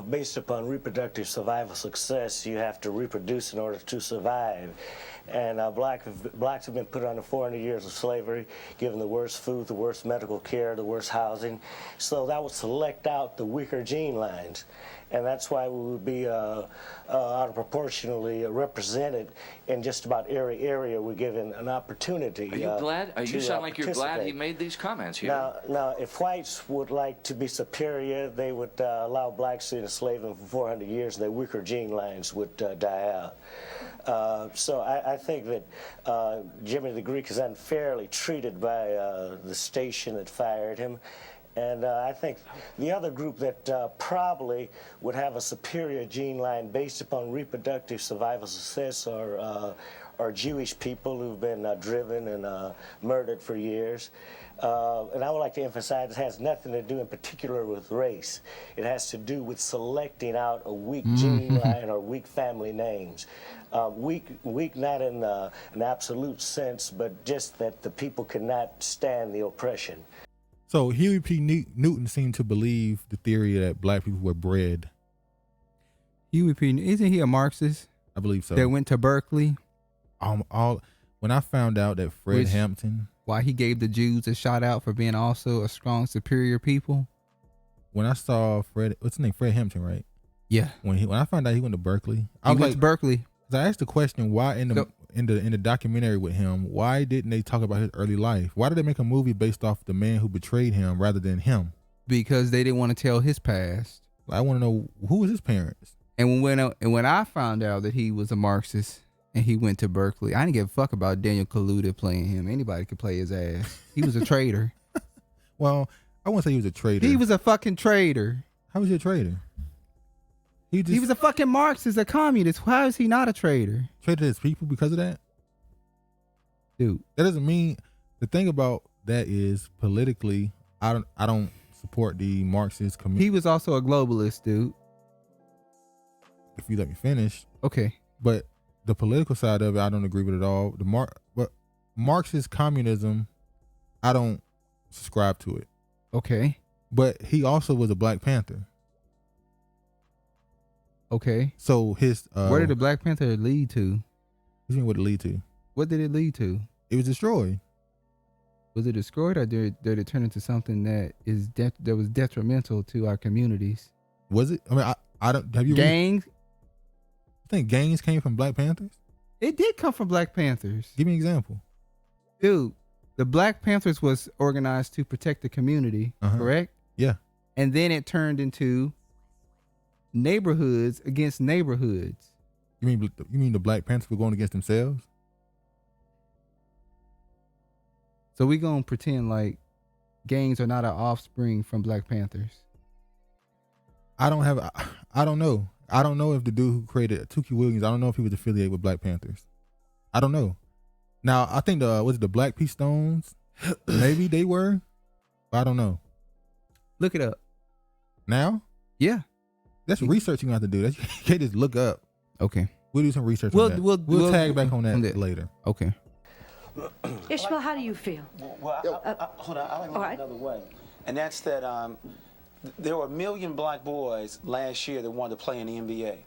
Based upon reproductive survival success, you have to reproduce in order to survive. And blacks have been put under 400 years of slavery, given the worst food, the worst medical care, the worst housing. So that would select out the weaker gene lines. And that's why we would be out of proportionally represented in just about every area we're given an opportunity. Are you glad? You sound like you're glad he made these comments here. Now, if whites would like to be superior, they would allow blacks to enslave them for 400 years, and their weaker gene lines would die out. So I think that Jimmy the Greek is unfairly treated by the station that fired him. And I think the other group that probably would have a superior gene line based upon reproductive survival success are Jewish people who've been driven and murdered for years. And I would like to emphasize it has nothing to do in particular with race. It has to do with selecting out a weak gene line or weak family names. Weak not in an absolute sense, but just that the people cannot stand the oppression. So Huey P Newton seemed to believe the theory that black people were bred. Huey P. Isn't he a Marxist? I believe so. That went to Berkeley. When I found out that Fred Hampton, why he gave the Jews a shout out for being also a strong, superior people. When I saw Fred Hampton, right? Yeah. When I found out he went to Berkeley, I went to Berkeley. I asked the question, why in the documentary with him, why didn't they talk about his early life? Why did they make a movie based off the man who betrayed him rather than him? Because they didn't want to tell his past. I want to know who was his parents. And when I found out that he was a Marxist and he went to Berkeley, I didn't give a fuck about Daniel Kaluuya playing him. Anybody could play his ass. He was a traitor. Well, I wouldn't say he was a traitor. He was a fucking traitor. How was he a traitor? He was a fucking Marxist, a communist. How is he not a traitor? Traitor his people because of that? Dude. That doesn't mean, the thing about that is politically, I don't support the Marxist community. He was also a globalist, dude. If you let me finish. Okay. But the political side of it, I don't agree with it at all. But Marxist communism, I don't subscribe to it. Okay. But he also was a Black Panther. Okay. So his where did the Black Panther lead to? What do you mean what it lead to? What did it lead to? It was destroyed. Was it destroyed, or did it turn into something that was detrimental to our communities? Was it? I mean, I don't. Have you gangs? I think gangs came from Black Panthers. It did come from Black Panthers. Give me an example. Dude, the Black Panthers was organized to protect the community, correct? Yeah. And then it turned into neighborhoods against neighborhoods. You mean the Black Panthers were going against themselves? So we gonna pretend like gangs are not an offspring from Black Panthers. I don't know. I don't know if the dude who created Tukey Williams, I don't know if he was affiliated with Black Panthers. I don't know. Now, I think was it the Black P Stones? Maybe they were. But I don't know. Look it up. Now? Yeah. That's research you're going to have to do. You can't just look up. Okay. We'll do some research on that. We'll tag back on that later. Okay. Ishmael, how do you feel? Well, hold on. I like another way. And that's that there were 1 million black boys last year that wanted to play in the NBA.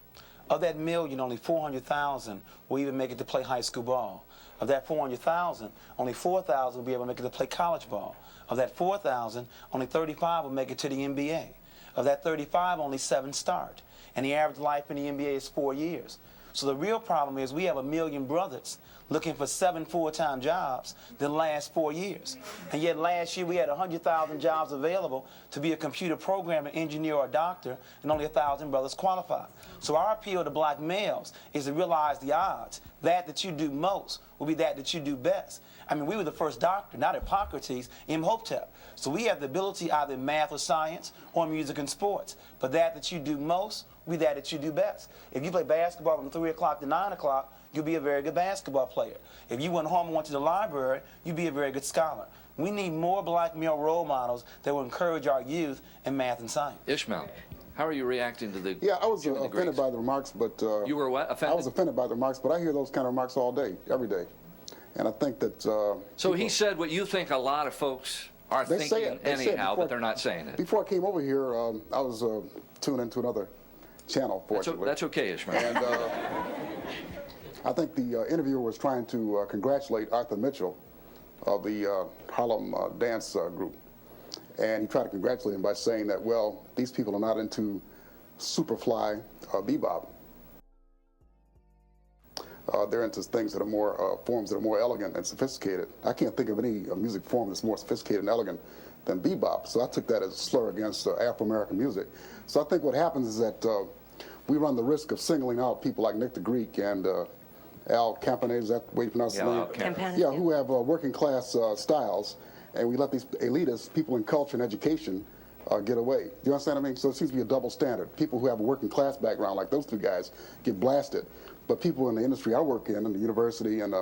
Of that million, only 400,000 will even make it to play high school ball. Of that 400,000, only 4,000 will be able to make it to play college ball. Of that 4,000, only 35 will make it to the NBA. Of that 35, only 7 start. And the average life in the NBA is 4 years. So the real problem is we have 1 million brothers looking for 7 full-time jobs that last 4 years. And yet last year we had 100,000 jobs available to be a computer programmer, engineer, or doctor, and only 1,000 brothers qualified. So our appeal to black males is to realize the odds. That you do most will be that you do best. I mean, we were the first doctor, not Hippocrates, Imhotep. So we have the ability either in math or science or music and sports. But that you do most will be that you do best. If you play basketball from 3 o'clock to 9 o'clock, you'll be a very good basketball player. If you went home and went to the library, you'd be a very good scholar. We need more black male role models that will encourage our youth in math and science. Ishmael, how are you reacting to the... Yeah, I was offended by the remarks, but... you were what? Offended? I was offended by the remarks, but I hear those kind of remarks all day, every day. And I think that... so he said what you think a lot of folks are thinking anyhow, but they're not saying it. Before I came over here, I was tuned into another channel, fortunately. That's okay, Ishmael. And I think the interviewer was trying to congratulate Arthur Mitchell of the Harlem dance group. And he tried to congratulate him by saying that, well, these people are not into superfly bebop. They're into things that are more, forms that are more elegant and sophisticated. I can't think of any music form that's more sophisticated and elegant than bebop. So I took that as a slur against Afro-American music. So I think what happens is that we run the risk of singling out people like Nick the Greek and Al Campanet, is that the way you pronounce his name? Campanet. Yeah, who have working class styles, and we let these elitists, people in culture and education, get away. You understand what I mean? So it seems to be a double standard. People who have a working class background, like those two guys, get blasted. But people in the industry I work in the university and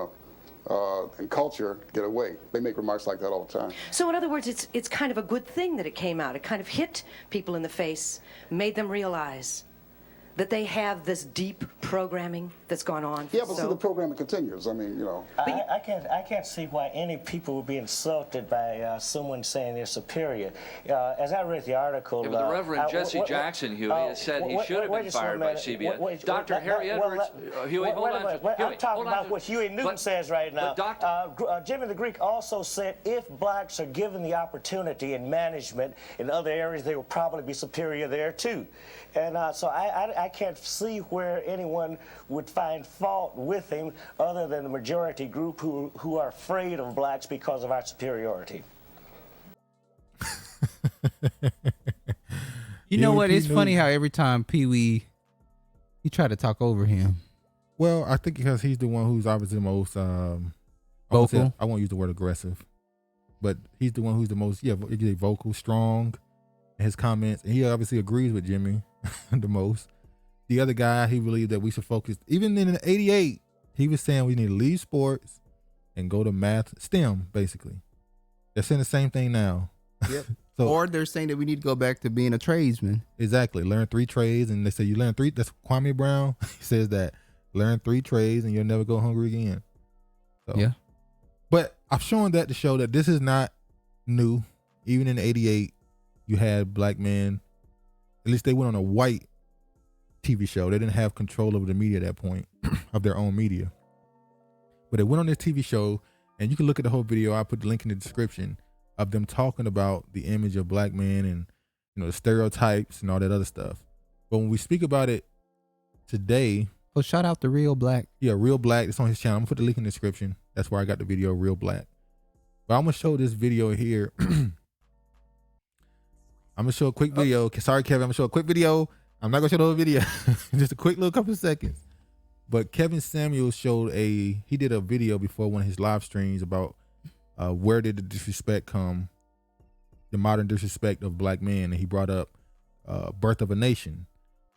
culture, get away. They make remarks like that all the time. So in other words, it's kind of a good thing that it came out. It kind of hit people in the face, made them realize that they have this deep programming that's gone on. Yeah, but see, the programming continues. I mean, you know. I can't see why any people would be insulted by someone saying they're superior. As I read the article, yeah, but the Reverend Jesse Jackson, Huey, has said he should have been fired by CBS. Dr. Harry Edwards, Huey, hold on. I'm talking about what Huey Newton says right now. Jimmy the Greek also said if blacks are given the opportunity in management in other areas, they will probably be superior there too. And so I can't see where anyone would find fault with him other than the majority group who are afraid of blacks because of our superiority. You know what? It's funny how every time Pee-wee, he tried to talk over him. Well, I think because he's the one who's obviously the most vocal. I won't use the word aggressive, but he's the one who's the most vocal, strong in his comments, and he obviously agrees with Jimmy the most. The other guy, he believed that we should focus. Even in '88, he was saying we need to leave sports and go to math, STEM, basically. They're saying the same thing now. Yep. Or they're saying that we need to go back to being a tradesman. Exactly. Learn 3 trades, and they say you learn 3. That's Kwame Brown. He says that learn 3 trades and you'll never go hungry again. So, yeah. But I've shown that to show that this is not new. Even in '88, you had black men. At least they went on a white TV show. They didn't have control over the media at that point, of their own media. But they went on this TV show, and you can look at the whole video. I put the link in the description of them talking about the image of black men and, you know, the stereotypes and all that other stuff. But when we speak about it today, shout out to Real Black. Yeah, Real Black. It's on his channel. I'm gonna put the link in the description. That's where I got the video, Real Black. But I'm gonna show this video here. I'm gonna show a quick video. Sorry, Kevin. I'm gonna show a quick video. I'm not gonna show the whole video. Just a quick little couple of seconds. But Kevin Samuels he did a video before one of his live streams about where did the disrespect come, the modern disrespect of black men, and he brought up Birth of a Nation.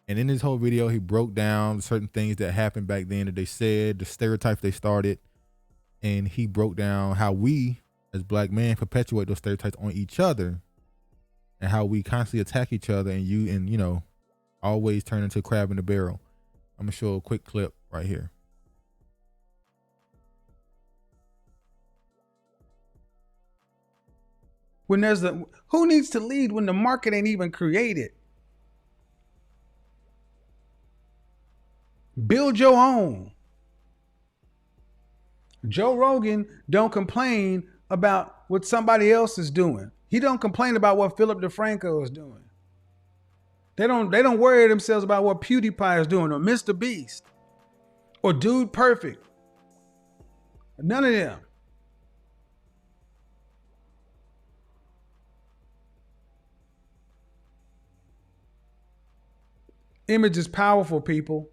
And in this whole video, he broke down certain things that happened back then that they said, the stereotypes they started, and he broke down how we as black men perpetuate those stereotypes on each other, and how we constantly attack each other, and always turn into a crab in the barrel. I'm gonna show a quick clip right here. When who needs to lead when the market ain't even created? Build your own. Joe Rogan don't complain about what somebody else is doing. He don't complain about what Philip DeFranco is doing. They don't worry themselves about what PewDiePie is doing or Mr. Beast or Dude Perfect. None of them. Image is powerful, people.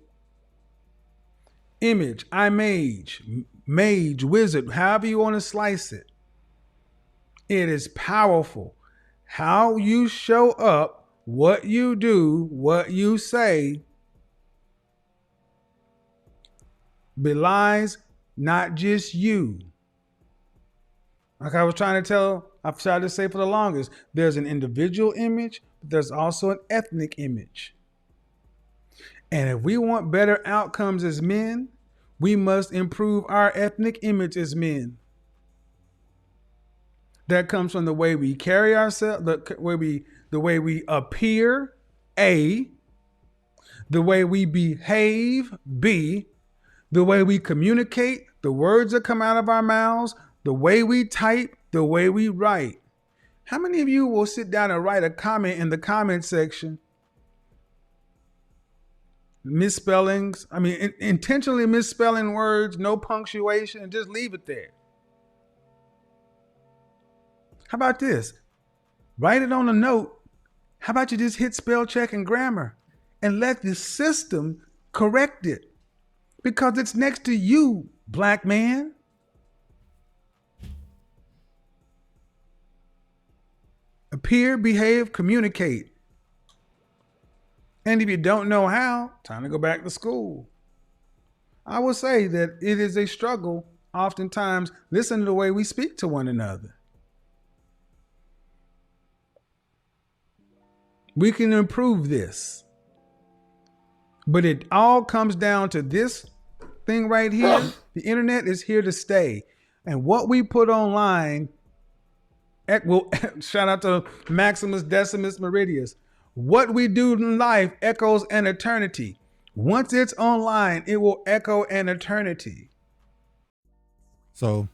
Image, mage, wizard, however you want to slice it. It is powerful. How you show up, what you do, what you say belies not just you. Like I was trying to I've tried to say for the longest, there's an individual image, but there's also an ethnic image. And if we want better outcomes as men, we must improve our ethnic image as men. That comes from the way we carry ourselves, the way we appear, A, the way we behave, B, the way we communicate, the words that come out of our mouths, the way we type, the way we write. How many of you will sit down and write a comment in the comment section? Misspellings, intentionally misspelling words, no punctuation, and just leave it there. How about this? Write it on a note. How about you just hit spell check and grammar and let the system correct it? Because it's next to you, black man. Appear, behave, communicate. And if you don't know how, time to go back to school. I will say that it is a struggle, oftentimes, listen to the way we speak to one another. We can improve this. But it all comes down to this thing right here. The internet is here to stay. And what we put online, shout out to Maximus Decimus Meridius. What we do in life echoes an eternity. Once it's online, it will echo an eternity. So,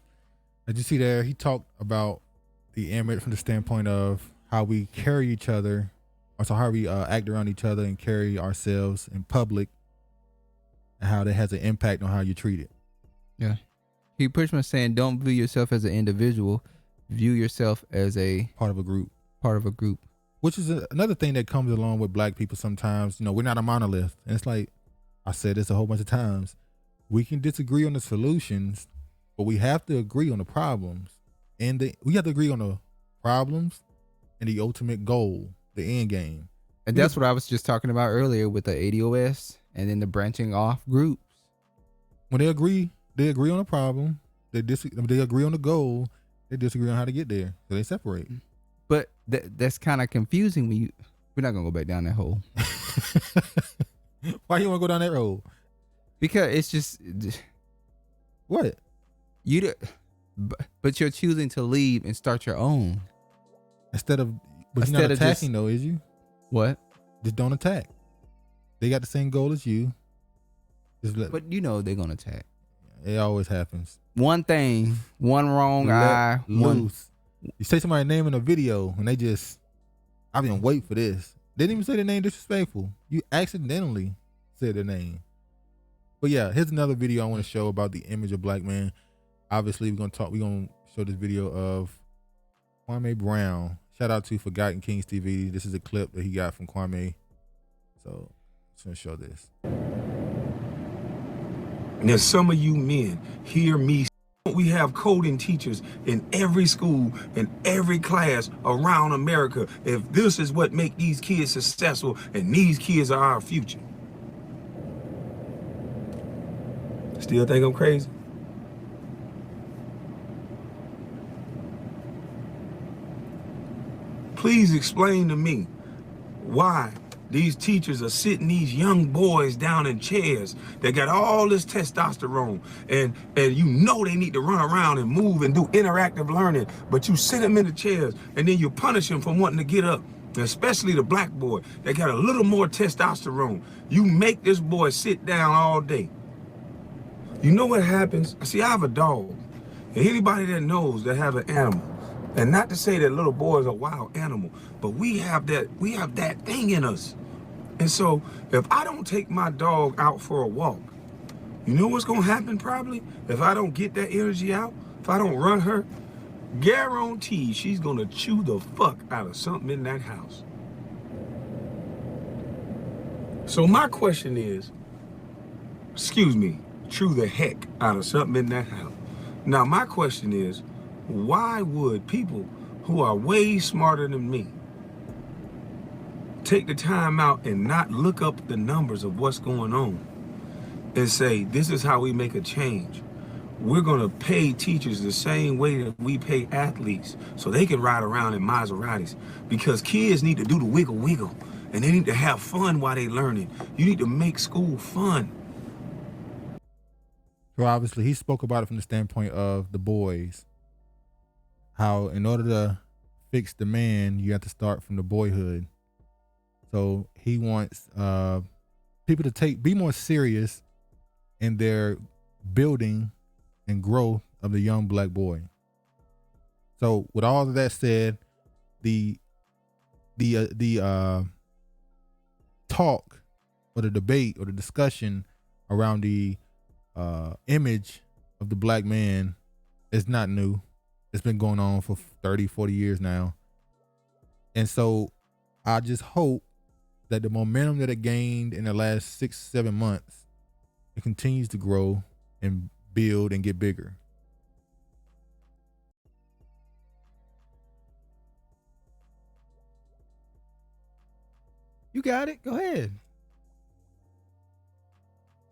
as you see there, he talked about the image from the standpoint of how we carry each other, also how we act around each other and carry ourselves in public, and how that has an impact on how you treat it. Yeah. He pretty much saying, don't view yourself as an individual, view yourself as a part of a group. Which is another thing that comes along with black people sometimes. We're not a monolith. And it's like, I said this a whole bunch of times. We can disagree on the solutions, but we have to agree on the problems. And we have to agree on the problems and the ultimate goal, the end game. And that's what I was just talking about earlier with the ADOS and then the branching off groups. When they agree on the problem. They agree on the goal. They disagree on how to get there. So they separate. But that's kind of confusing when we're not going to go back down that hole. Why you want to go down that road? Because it's just. What? But you're choosing to leave and start your own. But you're not attacking though, is you? What? Just don't attack. They got the same goal as you. But they're going to attack. It always happens. One thing, one wrong eye, loose. You say somebody's name in a video and I've been waiting for this. They didn't even say their name disrespectful. You accidentally said their name. But yeah, here's another video I want to show about the image of black men. Obviously, we're gonna show this video of Kwame Brown. Shout out to Forgotten Kings TV. This is a clip that he got from Kwame. So I'm gonna show this. Now some of you men hear me. We have coding teachers in every school, in every class around America. If this is what make these kids successful and these kids are our future. Still think I'm crazy? Please explain to me why these teachers are sitting these young boys down in chairs that got all this testosterone and you know they need to run around and move and do interactive learning, but you sit them in the chairs and then you punish them for wanting to get up, especially the black boy that got a little more testosterone. You make this boy sit down all day. You know what happens? See, I have a dog. And anybody that knows that have an animal, and not to say that little boys are wild animal, but we have that thing in us. And so if I don't take my dog out for a walk, you know what's gonna happen probably? If I don't get that energy out, if I don't run her, guarantee she's gonna chew the fuck out of something in that house. So my question is, chew the heck out of something in that house. Now my question is, why would people who are way smarter than me take the time out and not look up the numbers of what's going on and say, this is how we make a change? We're gonna pay teachers the same way that we pay athletes so they can ride around in Maseratis, because kids need to do the wiggle wiggle and they need to have fun while they learning. You need to make school fun. So obviously he spoke about it from the standpoint of the boys. How in order to fix the man, you have to start from the boyhood. So he wants people to be more serious in their building and growth of the young black boy. So with all of that said, the talk or the debate or the discussion around the image of the black man is not new. It's been going on for 30, 40 years now. And so I just hope that the momentum that it gained in the last 6-7 months, it continues to grow and build and get bigger. You got it. Go ahead.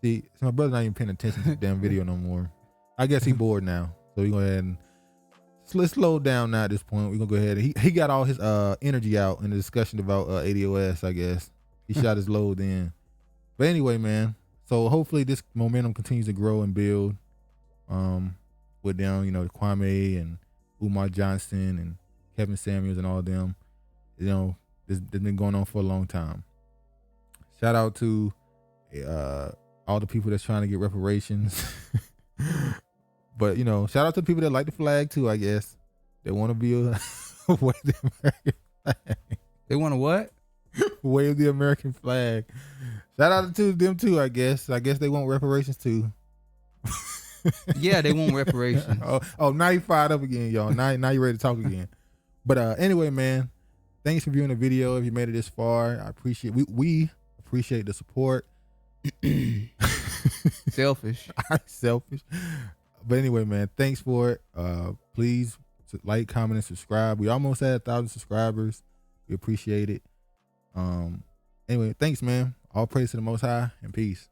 See, so my brother's not even paying attention to the damn video no more. I guess he bored now. So we go ahead and let's slow down now at this point. We're gonna go ahead and he got all his energy out in the discussion about ADOS, I guess. He shot his load in. But anyway, man. So hopefully this momentum continues to grow and build. With them, you know, Kwame and Umar Johnson and Kevin Samuels and all of them. You know, this been going on for a long time. Shout out to all the people that's trying to get reparations. But, you know, shout out to the people that like the flag too, I guess. They want to be wave the American flag. They want to what? Wave the American flag. Shout out to them too, I guess. I guess they want reparations too. Yeah, they want reparations. Oh, now you fired up again, y'all. Now you ready to talk again. But anyway, man, thanks for viewing the video. If you made it this far, I appreciate we appreciate the support. Selfish. Selfish. But anyway, man, thanks for it. Please like, comment, and subscribe. We almost had 1,000 subscribers. We appreciate it. Anyway, thanks, man. All praise to the Most High, and peace.